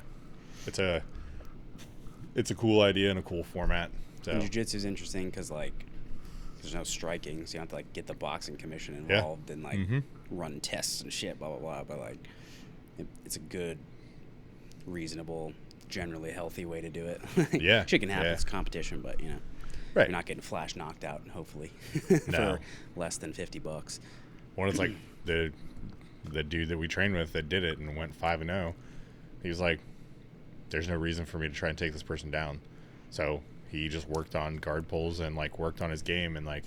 it's a cool idea and a cool format. So And jiu-jitsu is interesting because like there's no striking, so you don't have to like get the boxing commission involved and like run tests and shit, blah blah blah. But like it's a good, reasonable, generally healthy way to do it. Yeah. Shit can happen. Yeah. It's competition, but you know, right. you're not getting flash knocked out, hopefully, No. for less than $50. One is like the dude that we trained with that did it and went 5-0. He was like, there's no reason for me to try and take this person down. So he just worked on guard pulls and like worked on his game, and like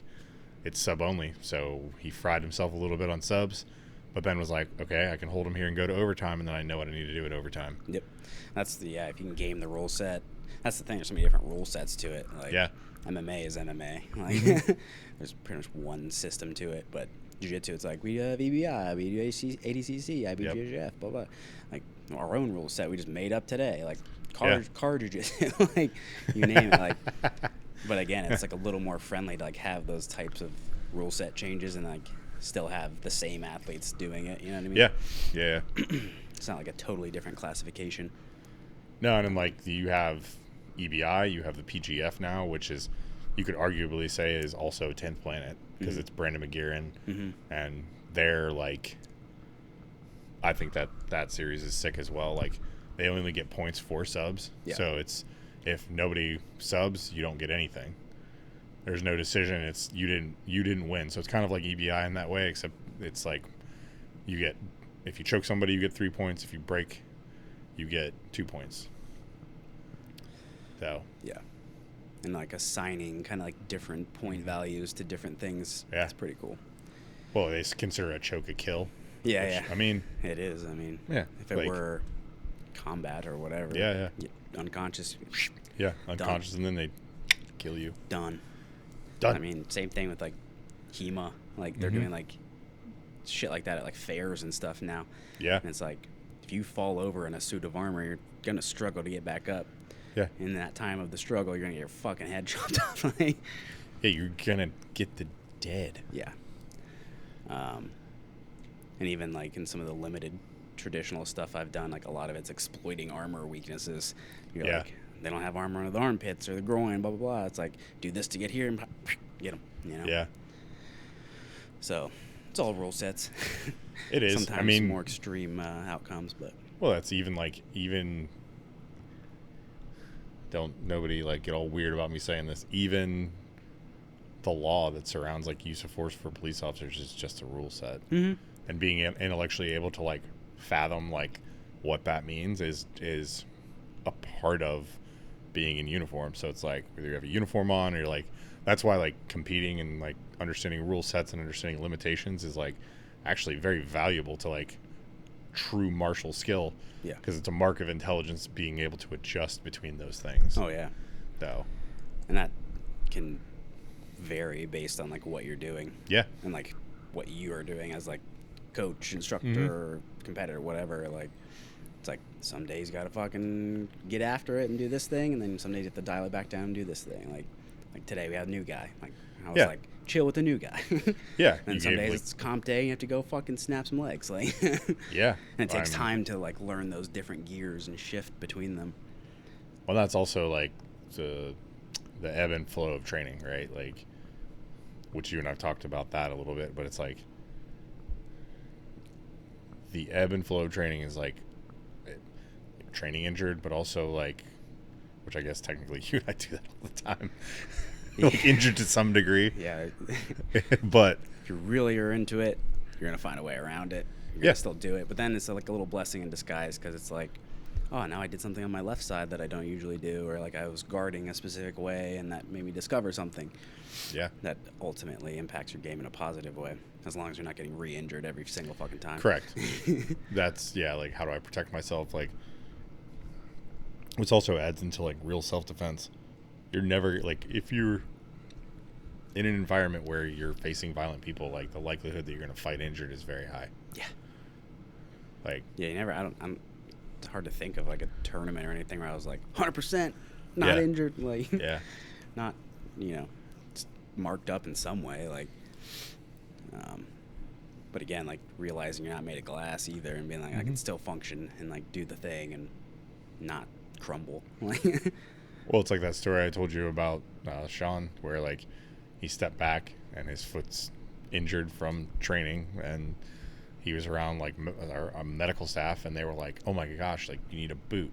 it's sub only. So he fried himself a little bit on subs, but Ben was like, okay, I can hold him here and go to overtime, and then I know what I need to do at overtime. Yep. That's the, if you can game the rule set. That's the thing. There's so many different rule sets to it. Like, Yeah. MMA is MMA. Like, there's pretty much one system to it. But jiu-jitsu, it's like we have EBI, we do ADCC, IBJJF, blah blah. Like our own rule set, we just made up today. Like car jiu-jitsu, like you name it. Like, but again, it's like a little more friendly to like have those types of rule set changes and like still have the same athletes doing it. You know what I mean? Yeah. Yeah. It's not like a totally different classification. No, and then like you have EBI, you have the PGF now, which is, you could arguably say, is also 10th Planet because it's Brandon McGearan, and they're like, I think that series is sick as well. Like they only get points for subs, so it's, if nobody subs, you don't get anything. There's no decision. It's you didn't win. So it's kind of like EBI in that way, except it's like you get, if you choke somebody, you get 3 points. If you break, you get 2 points. So yeah, and like assigning kind of like different point values to different things. Yeah, it's pretty cool. Well, they consider a choke a kill. Yeah, which, yeah. I mean, it is. I mean, yeah. If it were combat or whatever. Yeah. Unconscious. Yeah, unconscious, and then they kill you. Done. I mean, same thing with like HEMA. Like they're doing like shit like that at like fairs and stuff now. Yeah. And it's like, if you fall over in a suit of armor, you're gonna struggle to get back up. Yeah. In that time of the struggle, you're gonna get your fucking head chopped off. Like, yeah, you're gonna get the dead. Yeah. And even like in some of the limited traditional stuff I've done, like a lot of it's exploiting armor weaknesses. You're like, they don't have armor under the armpits or the groin, blah blah blah. It's like, do this to get here and get them. You know. Yeah. So it's all rule sets. It is. Sometimes I mean, more extreme outcomes, but well, that's even. Don't nobody like get all weird about me saying this. Even the law that surrounds like use of force for police officers is just a rule set, and being intellectually able to like fathom like what that means is a part of being in uniform. So it's like whether you have a uniform on or you're like, that's why like competing and like understanding rule sets and understanding limitations is like actually very valuable to like true martial skill. Yeah, because it's a mark of intelligence being able to adjust between those things. Oh yeah. So, and that can vary based on like what you're doing. Yeah. And like what you are doing as like coach, instructor, or competitor, whatever. Like it's like some days you gotta fucking get after it and do this thing, and then some days you have to dial it back down and do this thing. Like today we had a new guy. Like I was like, chill with the new guy. Yeah. And some days it's comp day, you have to go fucking snap some legs. Like yeah. And it takes time to like learn those different gears and shift between them. Well, that's also like the ebb and flow of training, right? Like, which you and I've talked about that a little bit, but it's like the ebb and flow of training is like training injured, but also like, which I guess technically you and I do that all the time. Like injured to some degree. Yeah. But if you really are into it, you're gonna find a way around it. You're gonna still do it. But then it's like a little blessing in disguise, because it's like, oh, now I did something on my left side that I don't usually do, or like I was guarding a specific way and that made me discover something. Yeah. That ultimately impacts your game in a positive way, as long as you're not getting re-injured every single fucking time. Correct. That's like, how do I protect myself? Like, which also adds into like real self-defense. You're never like, if you're in an environment where you're facing violent people, like the likelihood that you're going to fight injured is very high. Yeah. Like, Yeah, you never. It's hard to think of like a tournament or anything where I was like 100% not injured, like yeah, not, marked up in some way, like. But again, like realizing you're not made of glass either, and being like, I can still function and like do the thing and not crumble. well, it's like that story I told you about Sean, where like he stepped back and his foot's injured from training, and he was around like our medical staff, and they were like, "Oh my gosh, like you need a boot."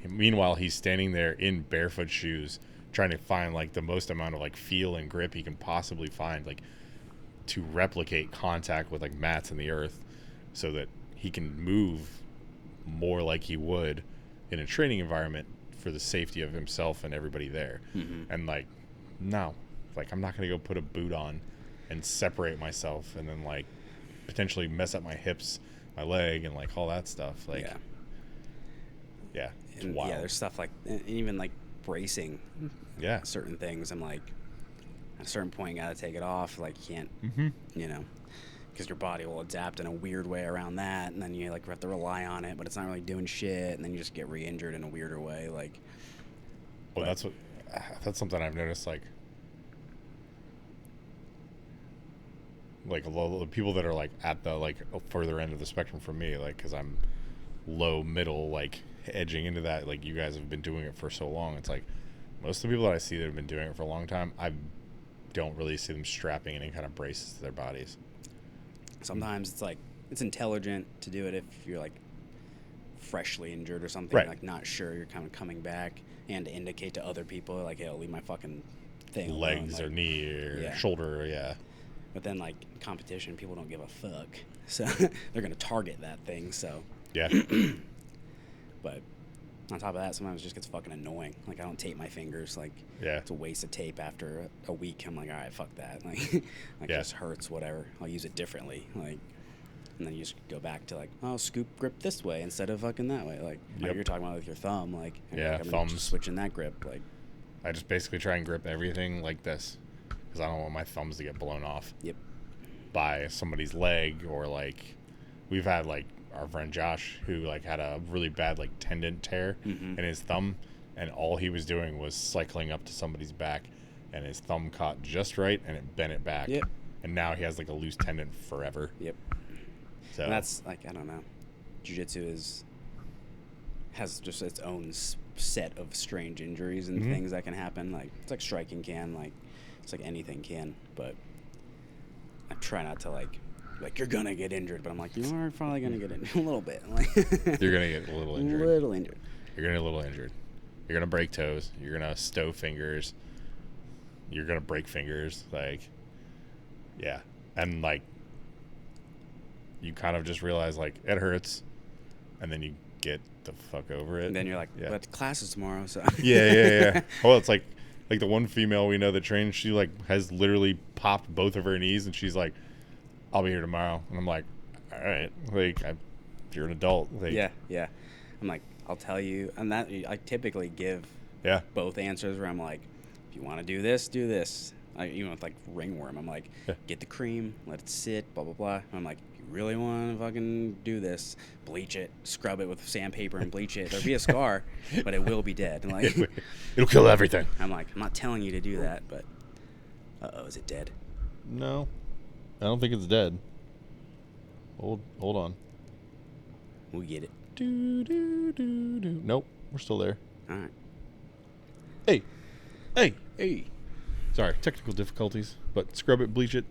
Meanwhile, he's standing there in barefoot shoes, trying to find like the most amount of like feel and grip he can possibly find, like to replicate contact with like mats in the earth, so that he can move more like he would in a training environment for the safety of himself and everybody there. And like, no, like I'm not gonna go put a boot on and separate myself and then like potentially mess up my hips, my leg, and like all that stuff. Like, yeah, it's wild. Yeah, there's stuff like, and even like bracing. Yeah, certain things. I'm like, at a certain point, you gotta take it off. Like, you can't, because your body will adapt in a weird way around that, and then you like have to rely on it, but it's not really doing shit, and then you just get re-injured in a weirder way. Like, well, that's something I've noticed. Like a lot of the people that are like at the like further end of the spectrum from me, like because I'm low middle, like edging into that. Like you guys have been doing it for so long. It's like most of the people that I see that have been doing it for a long time, I don't really see them strapping any kind of braces to their bodies. Sometimes it's like it's intelligent to do it if you're like freshly injured or something, right. Like not sure you're kind of coming back, and to indicate to other people like, hey, I'll leave my fucking thing legs alone. or knee or shoulder. But then like competition, people don't give a fuck, so they're gonna target that thing. So yeah. But on top of that, sometimes it just gets fucking annoying. Like I don't tape my fingers. Like it's a waste of tape after a week. I'm like, all right, fuck that. Like it just hurts. Whatever. I'll use it differently. Like, and then you just go back to like, oh, scoop grip this way instead of fucking that way. Like you're talking about with your thumb. Like thumbs. Just switching that grip. Like I just basically try and grip everything like this because I don't want my thumbs to get blown off. Yep. By somebody's leg, or like we've had like our friend Josh who like had a really bad like tendon tear in his thumb, and all he was doing was cycling up to somebody's back, and his thumb caught just right and it bent it back. Yep. And now he has like a loose tendon forever. Yep. So and that's like, I don't know, jiu-jitsu has just its own set of strange injuries and things that can happen. Like it's like striking can, like it's like anything can, but I try not to like you're gonna get injured, but I'm like, you are probably gonna get injured a little bit. Like you're gonna get a little injured. Little injured. You're gonna get a little injured. You're gonna break toes. You're gonna stow fingers. You're gonna break fingers. Like, yeah, and like you kind of just realize like it hurts, and then you get the fuck over it. And then you're like, but class is tomorrow, so yeah. Well, it's like the one female we know that trains, she like has literally popped both of her knees, and she's like, I'll be here tomorrow. And I'm like, all right, like you're an adult. Like, yeah. I'm like, I'll tell you. And that I typically give both answers where I'm like, if you want to do this, do this. Even with like ringworm, I'm like, get the cream, let it sit, blah, blah, blah. I'm like, if you really want to fucking do this, bleach it, scrub it with sandpaper and bleach it. There'll be a scar, but it will be dead. And like, it'll kill everything. I'm like, I'm not telling you to do that, but is it dead? No, I don't think it's dead. Hold on. We get it. Nope, we're still there. All right. Hey. Sorry, technical difficulties, but scrub it, bleach it,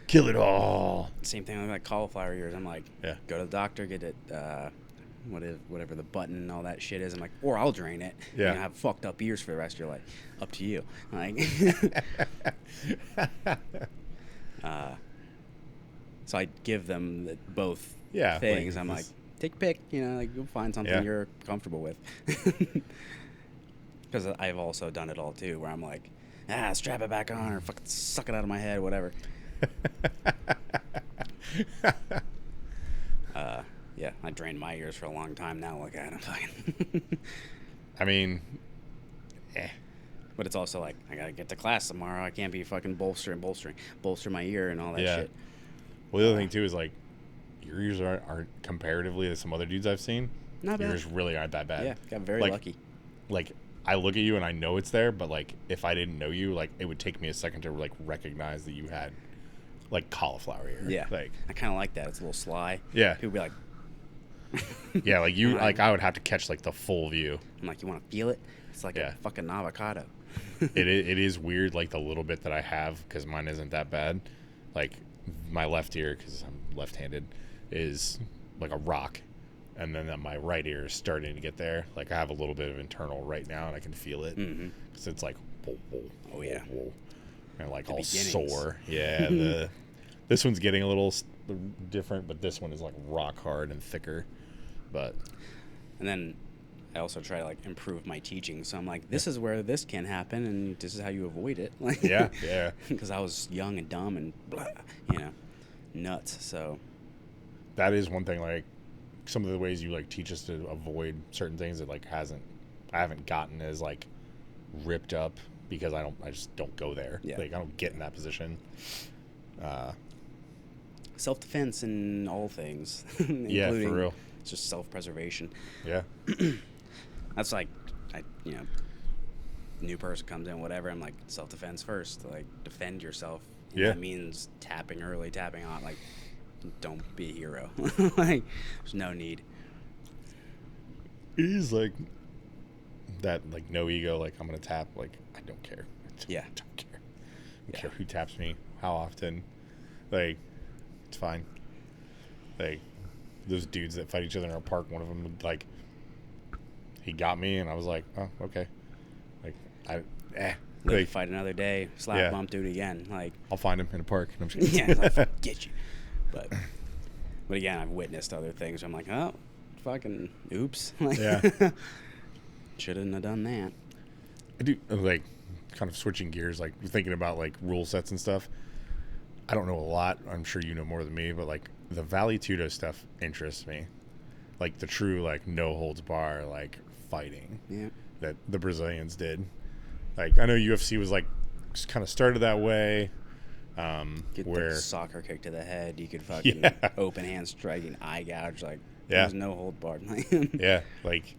kill it all. Same thing with like cauliflower ears. I'm like, go to the doctor, get it, whatever the button and all that shit is. I'm like, or I'll drain it. Yeah. And have fucked up ears for the rest of your life. Up to you. Like, so I give them both things. I'm like, take a pick. Like you'll find something you're comfortable with. Because I've also done it all too, where I'm like, strap it back on or fucking suck it out of my head, whatever. I drained my ears for a long time now. Look at them. I mean, But it's also like, I gotta get to class tomorrow. I can't be fucking bolster my ear and all that shit. Well, the other thing too is like, your ears aren't comparatively to some other dudes I've seen. Not bad. Yours really aren't that bad. Yeah, got very lucky. Like, I look at you and I know it's there, but like, if I didn't know you, like, it would take me a second to like recognize that you had like cauliflower ear. Yeah, like I kind of like that. It's a little sly. Yeah. People be like, yeah, like you, like I would have to catch like the full view. I'm like, you want to feel it? It's like a fucking avocado. It is weird, like the little bit that I have, because mine isn't that bad. Like my left ear, because I'm left-handed, is like a rock, and then my right ear is starting to get there. Like I have a little bit of internal right now, and I can feel it because it's like, whoa, oh yeah, whoa, and like the all beginnings. sore. Yeah, this one's getting a little different, but this one is like rock hard and thicker. But and then I also try to like improve my teaching. So I'm like, this is where this can happen, and this is how you avoid it. Like, yeah. Because I was young and dumb and blah, nuts. So that is one thing. Like some of the ways you like teach us to avoid certain things that like I haven't gotten as like ripped up because I just don't go there. Yeah. Like I don't get in that position. Self-defense in all things. Yeah, for real. It's just self-preservation. Yeah. That's like, new person comes in, whatever. I'm like, self-defense first. Like, defend yourself. And that means tapping early, tapping on. Like, don't be a hero. Like, there's no need. It is like that, like no ego. Like I'm gonna tap. Like I don't care. I don't care. I don't care who taps me, how often. Like it's fine. Like those dudes that fight each other in a park. One of them like he got me, and I was like, oh okay. Like Like, fight another day, slap bump, do it again. Like I'll find him in a park. And I'm just yeah, it's like, get you. But again, I've witnessed other things. I'm like, oh, fucking oops. Like, shouldn't have done that. I do like kind of switching gears, like thinking about like rule sets and stuff. I don't know a lot. I'm sure you know more than me, but like the Vale Tudo stuff interests me. Like the true like no holds bar like fighting that the Brazilians did. Like I know UFC was like kind of started that way. Get where the soccer kick to the head, you could fucking open hand striking, eye gouge, like there's no hold bar. Yeah, like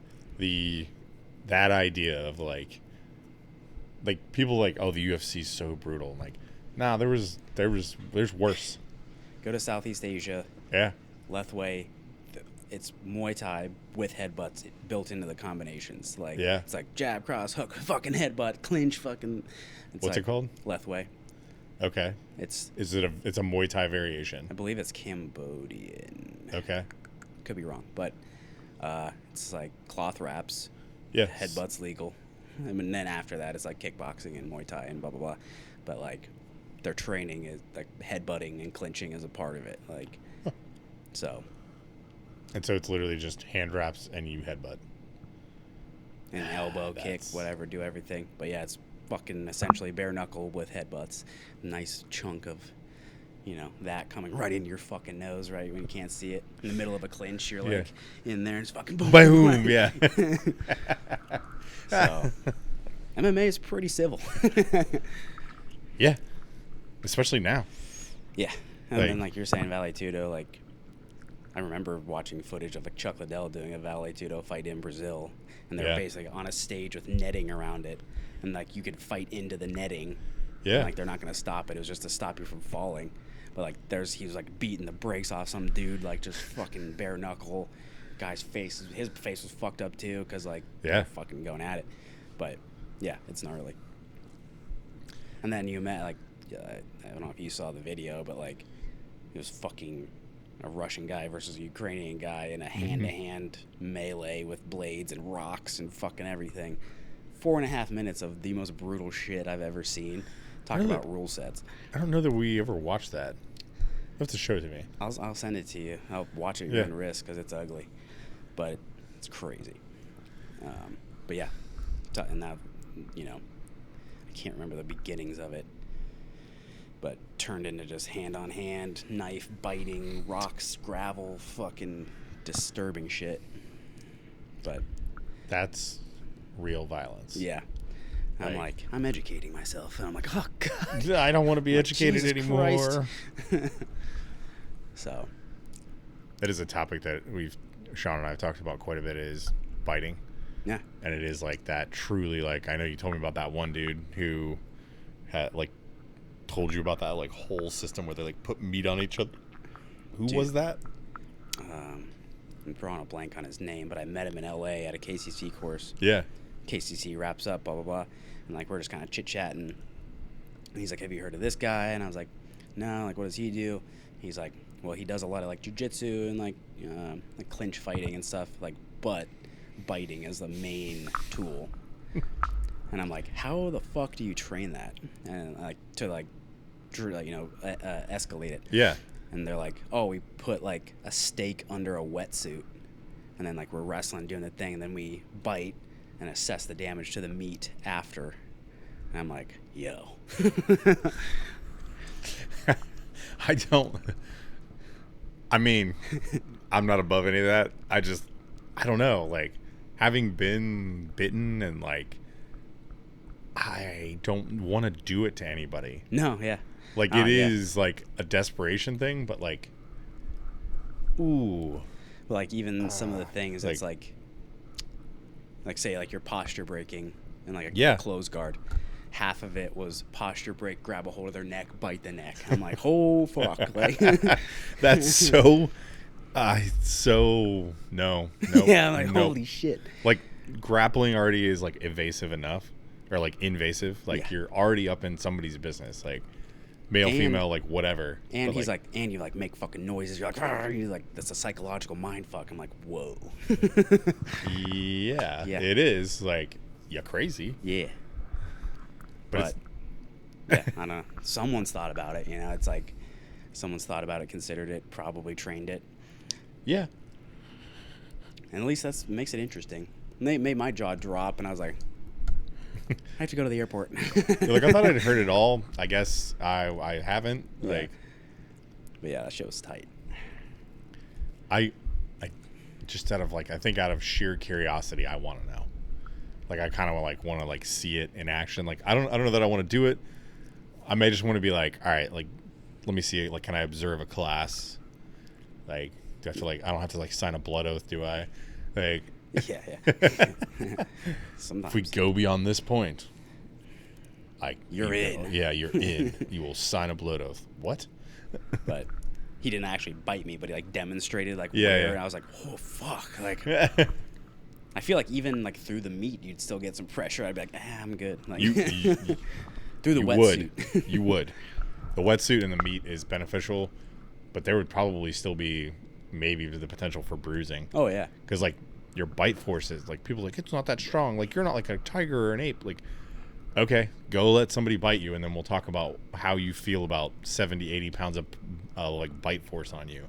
that idea of like people like, oh, the UFC's so brutal. Like, nah, there's worse. Go to Southeast Asia. Yeah. Lethwei, it's Muay Thai with headbutts built into the combinations. Like it's like jab, cross, hook, fucking headbutt, clinch, fucking. What's it called? Lethwei. Okay. It's a Muay Thai variation? I believe it's Cambodian. Okay. Could be wrong, but it's like cloth wraps. Yeah. Headbutts legal. And then after that, it's like kickboxing and Muay Thai and blah blah blah. But like, their training is like headbutting and clinching as a part of it. Like, so. And so it's literally just hand wraps and you headbutt. And elbow kick, whatever, do everything. But yeah, it's fucking essentially bare knuckle with headbutts. Nice chunk of, that coming right in your fucking nose, right when you can't see it. In the middle of a clinch, you're like in there and it's fucking boom. Boom, yeah. So, MMA is pretty civil. Yeah. Especially now. Yeah. And then, like you're saying, Vale Tudo, like, I remember watching footage of like Chuck Liddell doing a Vale Tudo fight in Brazil, and they were basically on a stage with netting around it, and like you could fight into the netting. Yeah. And, like they're not gonna stop it. It was just to stop you from falling. But like he was like beating the brakes off some dude, like just fucking bare knuckle. His face was fucked up too, because like they're fucking going at it. But yeah, it's gnarly. And then you met like I don't know if you saw the video, but like it was fucking a Russian guy versus a Ukrainian guy in a hand-to-hand melee with blades and rocks and fucking everything. 4.5 minutes of the most brutal shit I've ever seen. Talk about rule sets. I don't know that we ever watched that. You have to show it to me. I'll send it to you. I'll watch it in risk because it's ugly, but it's crazy. But yeah, and now I can't remember the beginnings of it, but turned into just hand-on-hand, knife biting, rocks, gravel, fucking disturbing shit. But that's real violence. Yeah. I'm like, I'm educating myself. And I'm like, oh, God. I don't want to be educated Jesus anymore. So. That is a topic that Sean and I have talked about quite a bit, is biting. Yeah. And it is like that truly, like, I know you told me about that one dude who had, like, told you about that, like, whole system where they, like, put meat on each other. Who was that? I'm drawing a blank on his name, but I met him in LA at a KCC course. Yeah. KCC wraps up, blah, blah, blah. And, like, we're just kind of chit-chatting. And he's like, have you heard of this guy? And I was like, no, like, what does he do? He's like, well, he does a lot of, like, jiu-jitsu and, like clinch fighting and stuff, like, but biting is the main tool. And I'm like, how the fuck do you train that? And, like, to, like, escalate it. Yeah. And they're like, oh, we put, like, a steak under a wetsuit. And then, like, we're wrestling, doing the thing, and then we bite and assess the damage to the meat after. And I'm like, yo. I mean, I'm not above any of that. I don't know. Like, having been bitten and, like, I don't want to do it to anybody. No, yeah. Like, it is, like, a desperation thing, but, like, ooh. Like, even some of the things, like, it's like, say, like, your posture breaking and, like, Yeah. close guard. Half of it was posture break, grab a hold of their neck, bite the neck. I'm like, oh, fuck. Like, that's so, no. yeah, I'm like, holy shit. Like, grappling already is, like, evasive enough, or, like, invasive. Like, Yeah. you're already up in somebody's business. Like, male, female, like, whatever. And But, he's like, and you, like, make fucking noises. You're like, "Arr!" He's like, that's a psychological mind fuck. I'm like, whoa. yeah, Yeah. it is. Like, you're crazy. Yeah. But yeah, I don't know. Someone's thought about it, you know. It's like someone's thought about it, considered it, probably trained it. yeah. And at least that makes it interesting. And they made my jaw drop, and I was like, I have to go to the airport. Like, I thought I'd heard it all. I guess I haven't. Yeah. Like, but yeah, that shit was tight. I just out of, like, I think out of sheer curiosity, I want to know. Like, I kind of like want to, like, see it in action. Like, I don't know that I want to do it. I may just want to be like, all right, like, let me see, like, can I observe a class? Like, do I have to, like, I don't have to, like, sign a blood oath, do I? Like, Yeah. Sometimes. if we go beyond this point, like, You're in. Yeah, you're in. You will sign a blood oath. What? But he didn't actually bite me, but he, like, demonstrated, like, Yeah, where, yeah. and I was like, oh, fuck. Like, I feel like even, like, through the meat, you'd still get some pressure. I'd be like, I'm good. Like, you through the you wetsuit. would. You would. The wetsuit and the meat is beneficial, but there would probably still be maybe the potential for bruising. Oh, yeah. Because, like, your bite force is, like, people are like, it's not that strong. Like, you're not like a tiger or an ape. Like, okay, go let somebody bite you, and then we'll talk about how you feel about 70, 80 pounds of, like, bite force on you.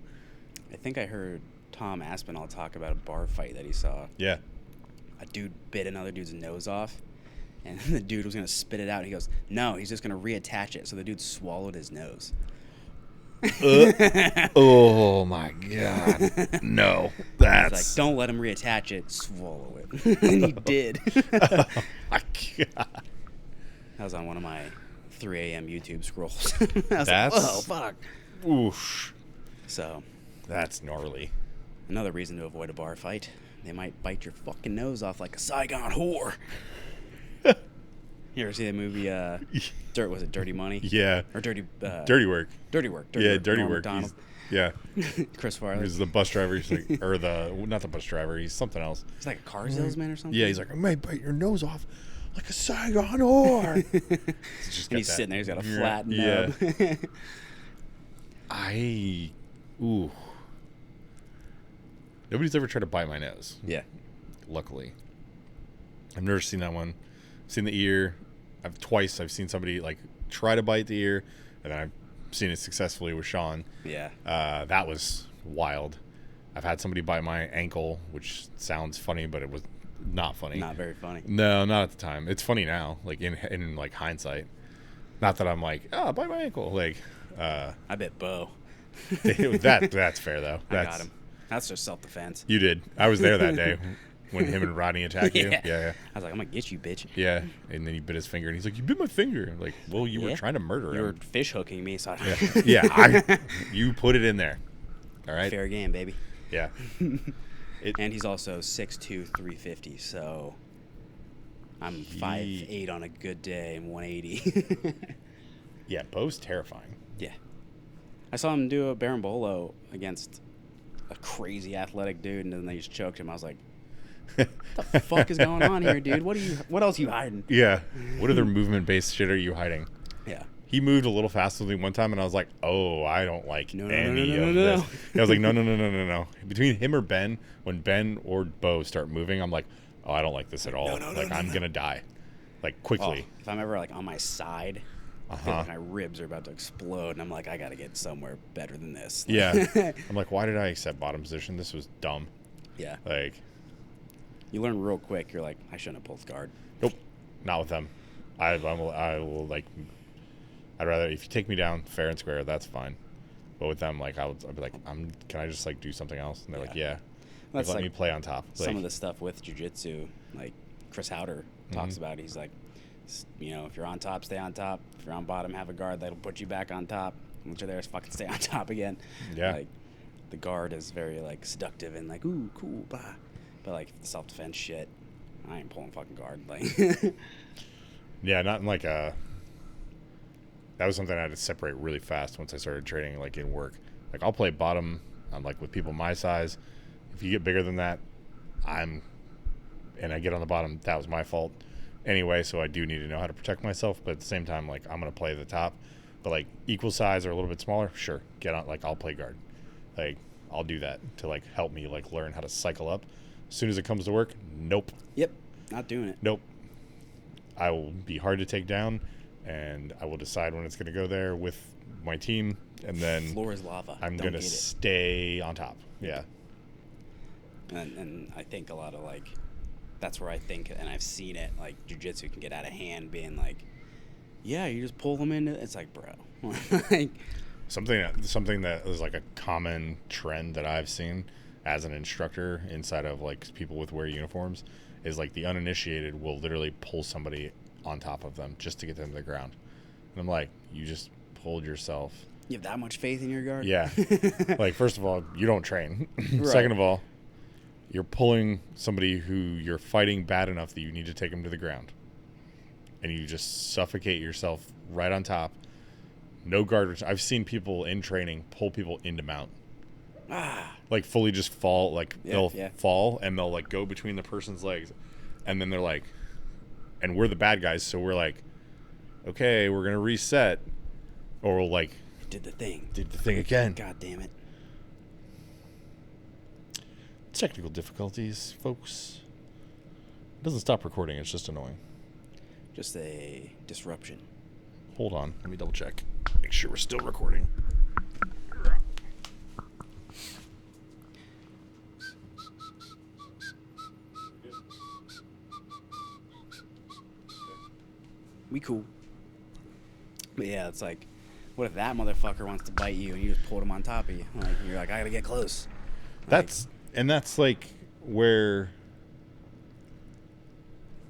I think I heard Tom Aspinall talk about a bar fight that he saw. Yeah. A dude bit another dude's nose off, and the dude was going to spit it out. And he goes, no, he's just going to reattach it. So the dude swallowed his nose. Oh, my God. No. He's That's... like, don't let him reattach it. Swallow it. And he did. Oh, my God. That was on one of my 3 a.m. YouTube scrolls. I was That's... like, oh, fuck. Oof. So, That's gnarly. another reason to avoid a bar fight. They might bite your fucking nose off like a Saigon whore. You ever see that movie, was it Dirty Money? Yeah. Or Dirty... Dirty Work. Dirty Work. Dirty Norm Work. Macdonald. Yeah. Chris Farley. He's the bus driver. He's like, or not the bus driver. He's something else. He's like a car salesman or something? Yeah, he's like, I might bite your nose off like a Saigon whore. And he's sitting there. He's got a flat nub. Ooh. Nobody's ever tried to bite my nose. Yeah. Luckily. I've never seen that one. I've seen the ear. I've seen somebody, like, try to bite the ear, and then I've seen it successfully with Sean. Yeah. That was wild. I've had somebody bite my ankle, which sounds funny, but it was not funny. Not very funny. No, not at the time. It's funny now, like in like hindsight. Not that I'm like, bite my ankle. Like, I bet Bo. that's fair though. I got him. That's just self-defense. You did. I was there that day. when him and Rodney attack you. Yeah. Yeah. I was like, I'm gonna get you, bitch. Yeah. And then he bit his finger, and he's like, "You bit my finger." I'm like, well, you were trying to murder You him. were fish hooking me, so You put it in there. All right. Fair game, baby. Yeah. And he's also 6'2", 350, so I'm 5'8" on a good day and 180. Yeah, Bo's terrifying. Yeah. I saw him do a berimbolo against a crazy athletic dude, and then they just choked him. I was like, what the fuck is going on here, dude? What else are you hiding? Yeah. What other movement-based shit are you hiding? Yeah. He moved a little faster than me one time, and I was like, oh, I don't like No. any of this. And I was like, no. Between him or Ben, when Ben or Bo start moving, I'm like, oh, I don't like this at all. I'm going to die. Like, quickly. If I'm ever, like, on my side, I feel like my ribs are about to explode, and I'm like, I got to get somewhere better than this. Yeah. I'm like, why did I accept bottom position? This was dumb. Yeah. Like, you learn real quick. You're like, I shouldn't have pulled guard. nope. Not with them. I will, like... I'd rather, if you take me down fair and square, that's fine. But with them, like, I'd be like, can I just, like, do something else? And they're like, yeah. That's let like me play on top. Some of the stuff with jiu-jitsu, like Chris Howder talks about. He's like, you know, if you're on top, stay on top. If you're on bottom, have a guard that'll put you back on top. Once you're there, fucking stay on top again. Yeah. Like, the guard is very, like, seductive and, like, ooh, cool, bah. But, like, the self-defense shit, I ain't pulling fucking guard. Like, yeah, not in, like, a... That was something I had to separate really fast once I started training, like, in work. Like, I'll play bottom, like, with people my size. If you get bigger than that, and I get on the bottom, that was my fault anyway, so I do need to know how to protect myself. But at the same time, like, I'm going to play the top. But, like, equal size or a little bit smaller, sure, get on. Like, I'll play guard. Like, I'll do that to, like, help me, like, learn how to cycle up. As soon as it comes to work, nope. yep, not doing it. Nope. I will be hard to take down, and I will decide when it's going to go there with my team, and then Floor is lava. I'm going to stay on top. Yeah. And I think a lot of, like, that's where I think, and I've seen it, like, jiu-jitsu can get out of hand being like, yeah, you just pull them in. It's like, bro. Like, Something that is, like, a common trend that I've seen as an instructor inside of, like, people with wear uniforms is, like, the uninitiated will literally pull somebody on top of them just to get them to the ground. And I'm like, you just pulled yourself. you have that much faith in your guard? Yeah. Like, first of all, you don't train. Right. Second of all, you're pulling somebody who you're fighting bad enough that you need to take them to the ground. And you just suffocate yourself right on top. No guard. I've seen people in training pull people into mount. Like, fully just fall. Like, they'll fall, and they'll, like, go between the person's legs. And then they're like, and we're the bad guys, so we're like, okay, we're going to reset. Or we'll, like, Did the thing again. God damn it. Technical difficulties, folks. It doesn't stop recording, it's just annoying. Just a disruption. Hold on, let me double check. Make sure we're still recording. We cool. But yeah, it's like, what if that motherfucker wants to bite you and you just pulled him on top of you? Like, you're like, I gotta get close. That's like where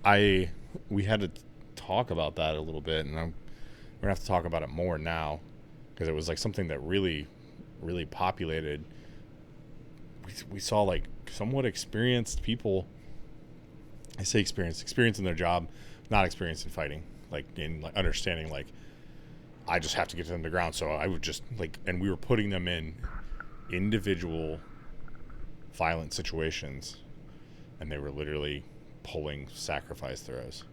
we had to talk about that a little bit, and we're gonna have to talk about it more now, because it was like something that really, really populated. We saw, like, somewhat experienced people. I say experience in their job, not experience in fighting, like, in, like, understanding, like, I just have to get to them to the ground, so I would just, like, and we were putting them in individual violent situations, and they were literally pulling sacrifice throws.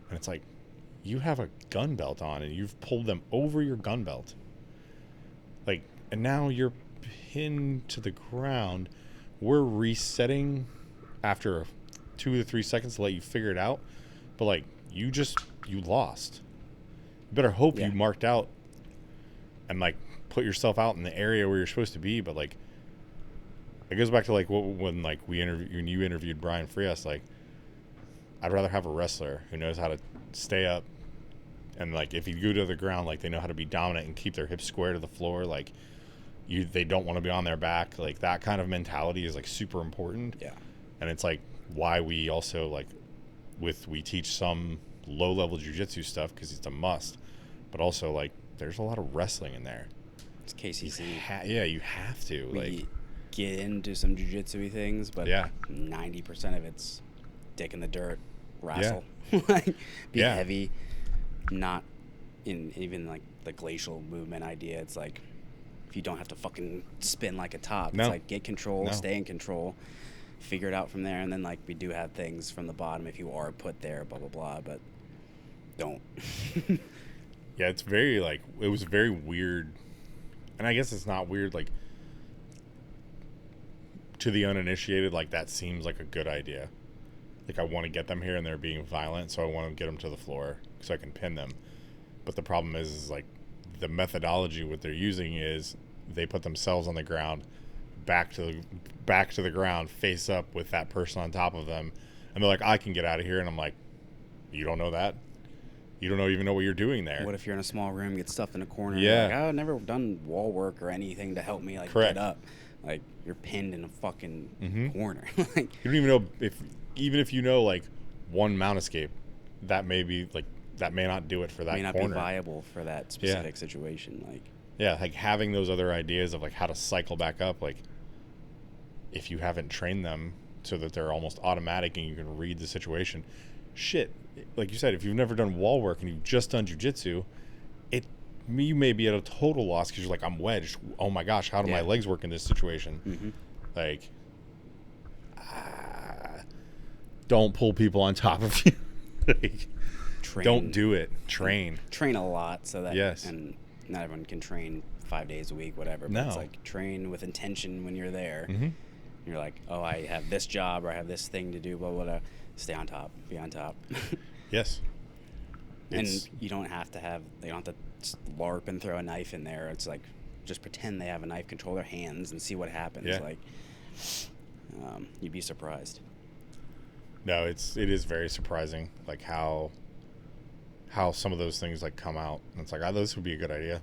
And it's like, you have a gun belt on, and you've pulled them over your gun belt, like, and now you're pinned to the ground. We're resetting after 2 to 3 seconds to let you figure it out, but, like, you lost. You better hope you marked out and, like, put yourself out in the area where you're supposed to be. But, like, it goes back to, like, when you interviewed Brian Frias. Like, I'd rather have a wrestler who knows how to stay up, and, like, if you go to the ground, like, they know how to be dominant and keep their hips square to the floor. Like, they don't want to be on their back. Like, that kind of mentality is, like, super important. Yeah. And it's like, why we also like we teach some low level jiu-jitsu stuff because it's a must, but also like there's a lot of wrestling in there. It's KCC. Yeah, you have to. We like get into some jiu-jitsu-y things, but Yeah. 90% of it's dick in the dirt, wrestle, like be Yeah. heavy, not in even like the glacial movement idea. It's like if you don't have to fucking spin like a top, No. it's like get control, No. stay in control, figure it out from there, and then like we do have things from the bottom if you are put there, blah blah blah, but don't. Yeah, it's very like it was very weird, and I guess it's not weird like to the uninitiated. Like that seems like a good idea. Like I want to get them here and they're being violent, so I want to get them to the floor so I can pin them. But the problem is like the methodology what they're using is they put themselves on the ground, back to the ground, face up with that person on top of them, and they're like, I can get out of here, and I'm like, you don't know that. You don't even know what you're doing there. What if you're in a small room, get stuffed in a corner? Yeah. Like, I've never done wall work or anything to help me like Correct. get up. Like you're pinned in a fucking corner. Like You don't even know even if you know like one mount escape, that may not do it for that may not corner. be viable for that specific situation. Like Yeah, like having those other ideas of like how to cycle back up, like if you haven't trained them so that they're almost automatic and you can read the situation. Shit, like you said, if you've never done wall work and you've just done jiu-jitsu, you may be at a total loss because you're like, I'm wedged. Oh my gosh, how do my legs work in this situation? Like, don't pull people on top of you. Like, don't do it. Train a lot so that and not everyone can train 5 days a week, whatever. But it's like train with intention when you're there. You're like, oh, I have this job or I have this thing to do, blah, blah, blah. Stay on top. Be on top. Yes. And you don't have to LARP and throw a knife in there. It's like, just pretend they have a knife, control their hands, and see what happens. Yeah. Like, you'd be surprised. No, it is very surprising, like how some of those things like come out. And it's like, oh, this would be a good idea.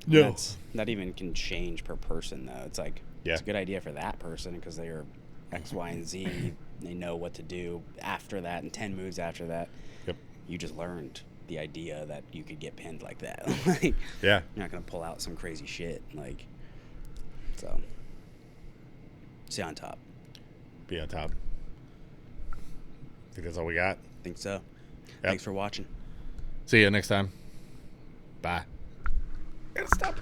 No. That even can change per person, though. It's like, Yeah. it's a good idea for that person because they are X, Y, and Z. They know what to do after that, and 10 moves after that. Yep. You just learned the idea that you could get pinned like that. Like, Yeah. you're not going to pull out some crazy shit. Like, so, stay on top. Be on top. I think that's all we got. Think so. Yep. Thanks for watching. See you next time. Bye. Gotta stop.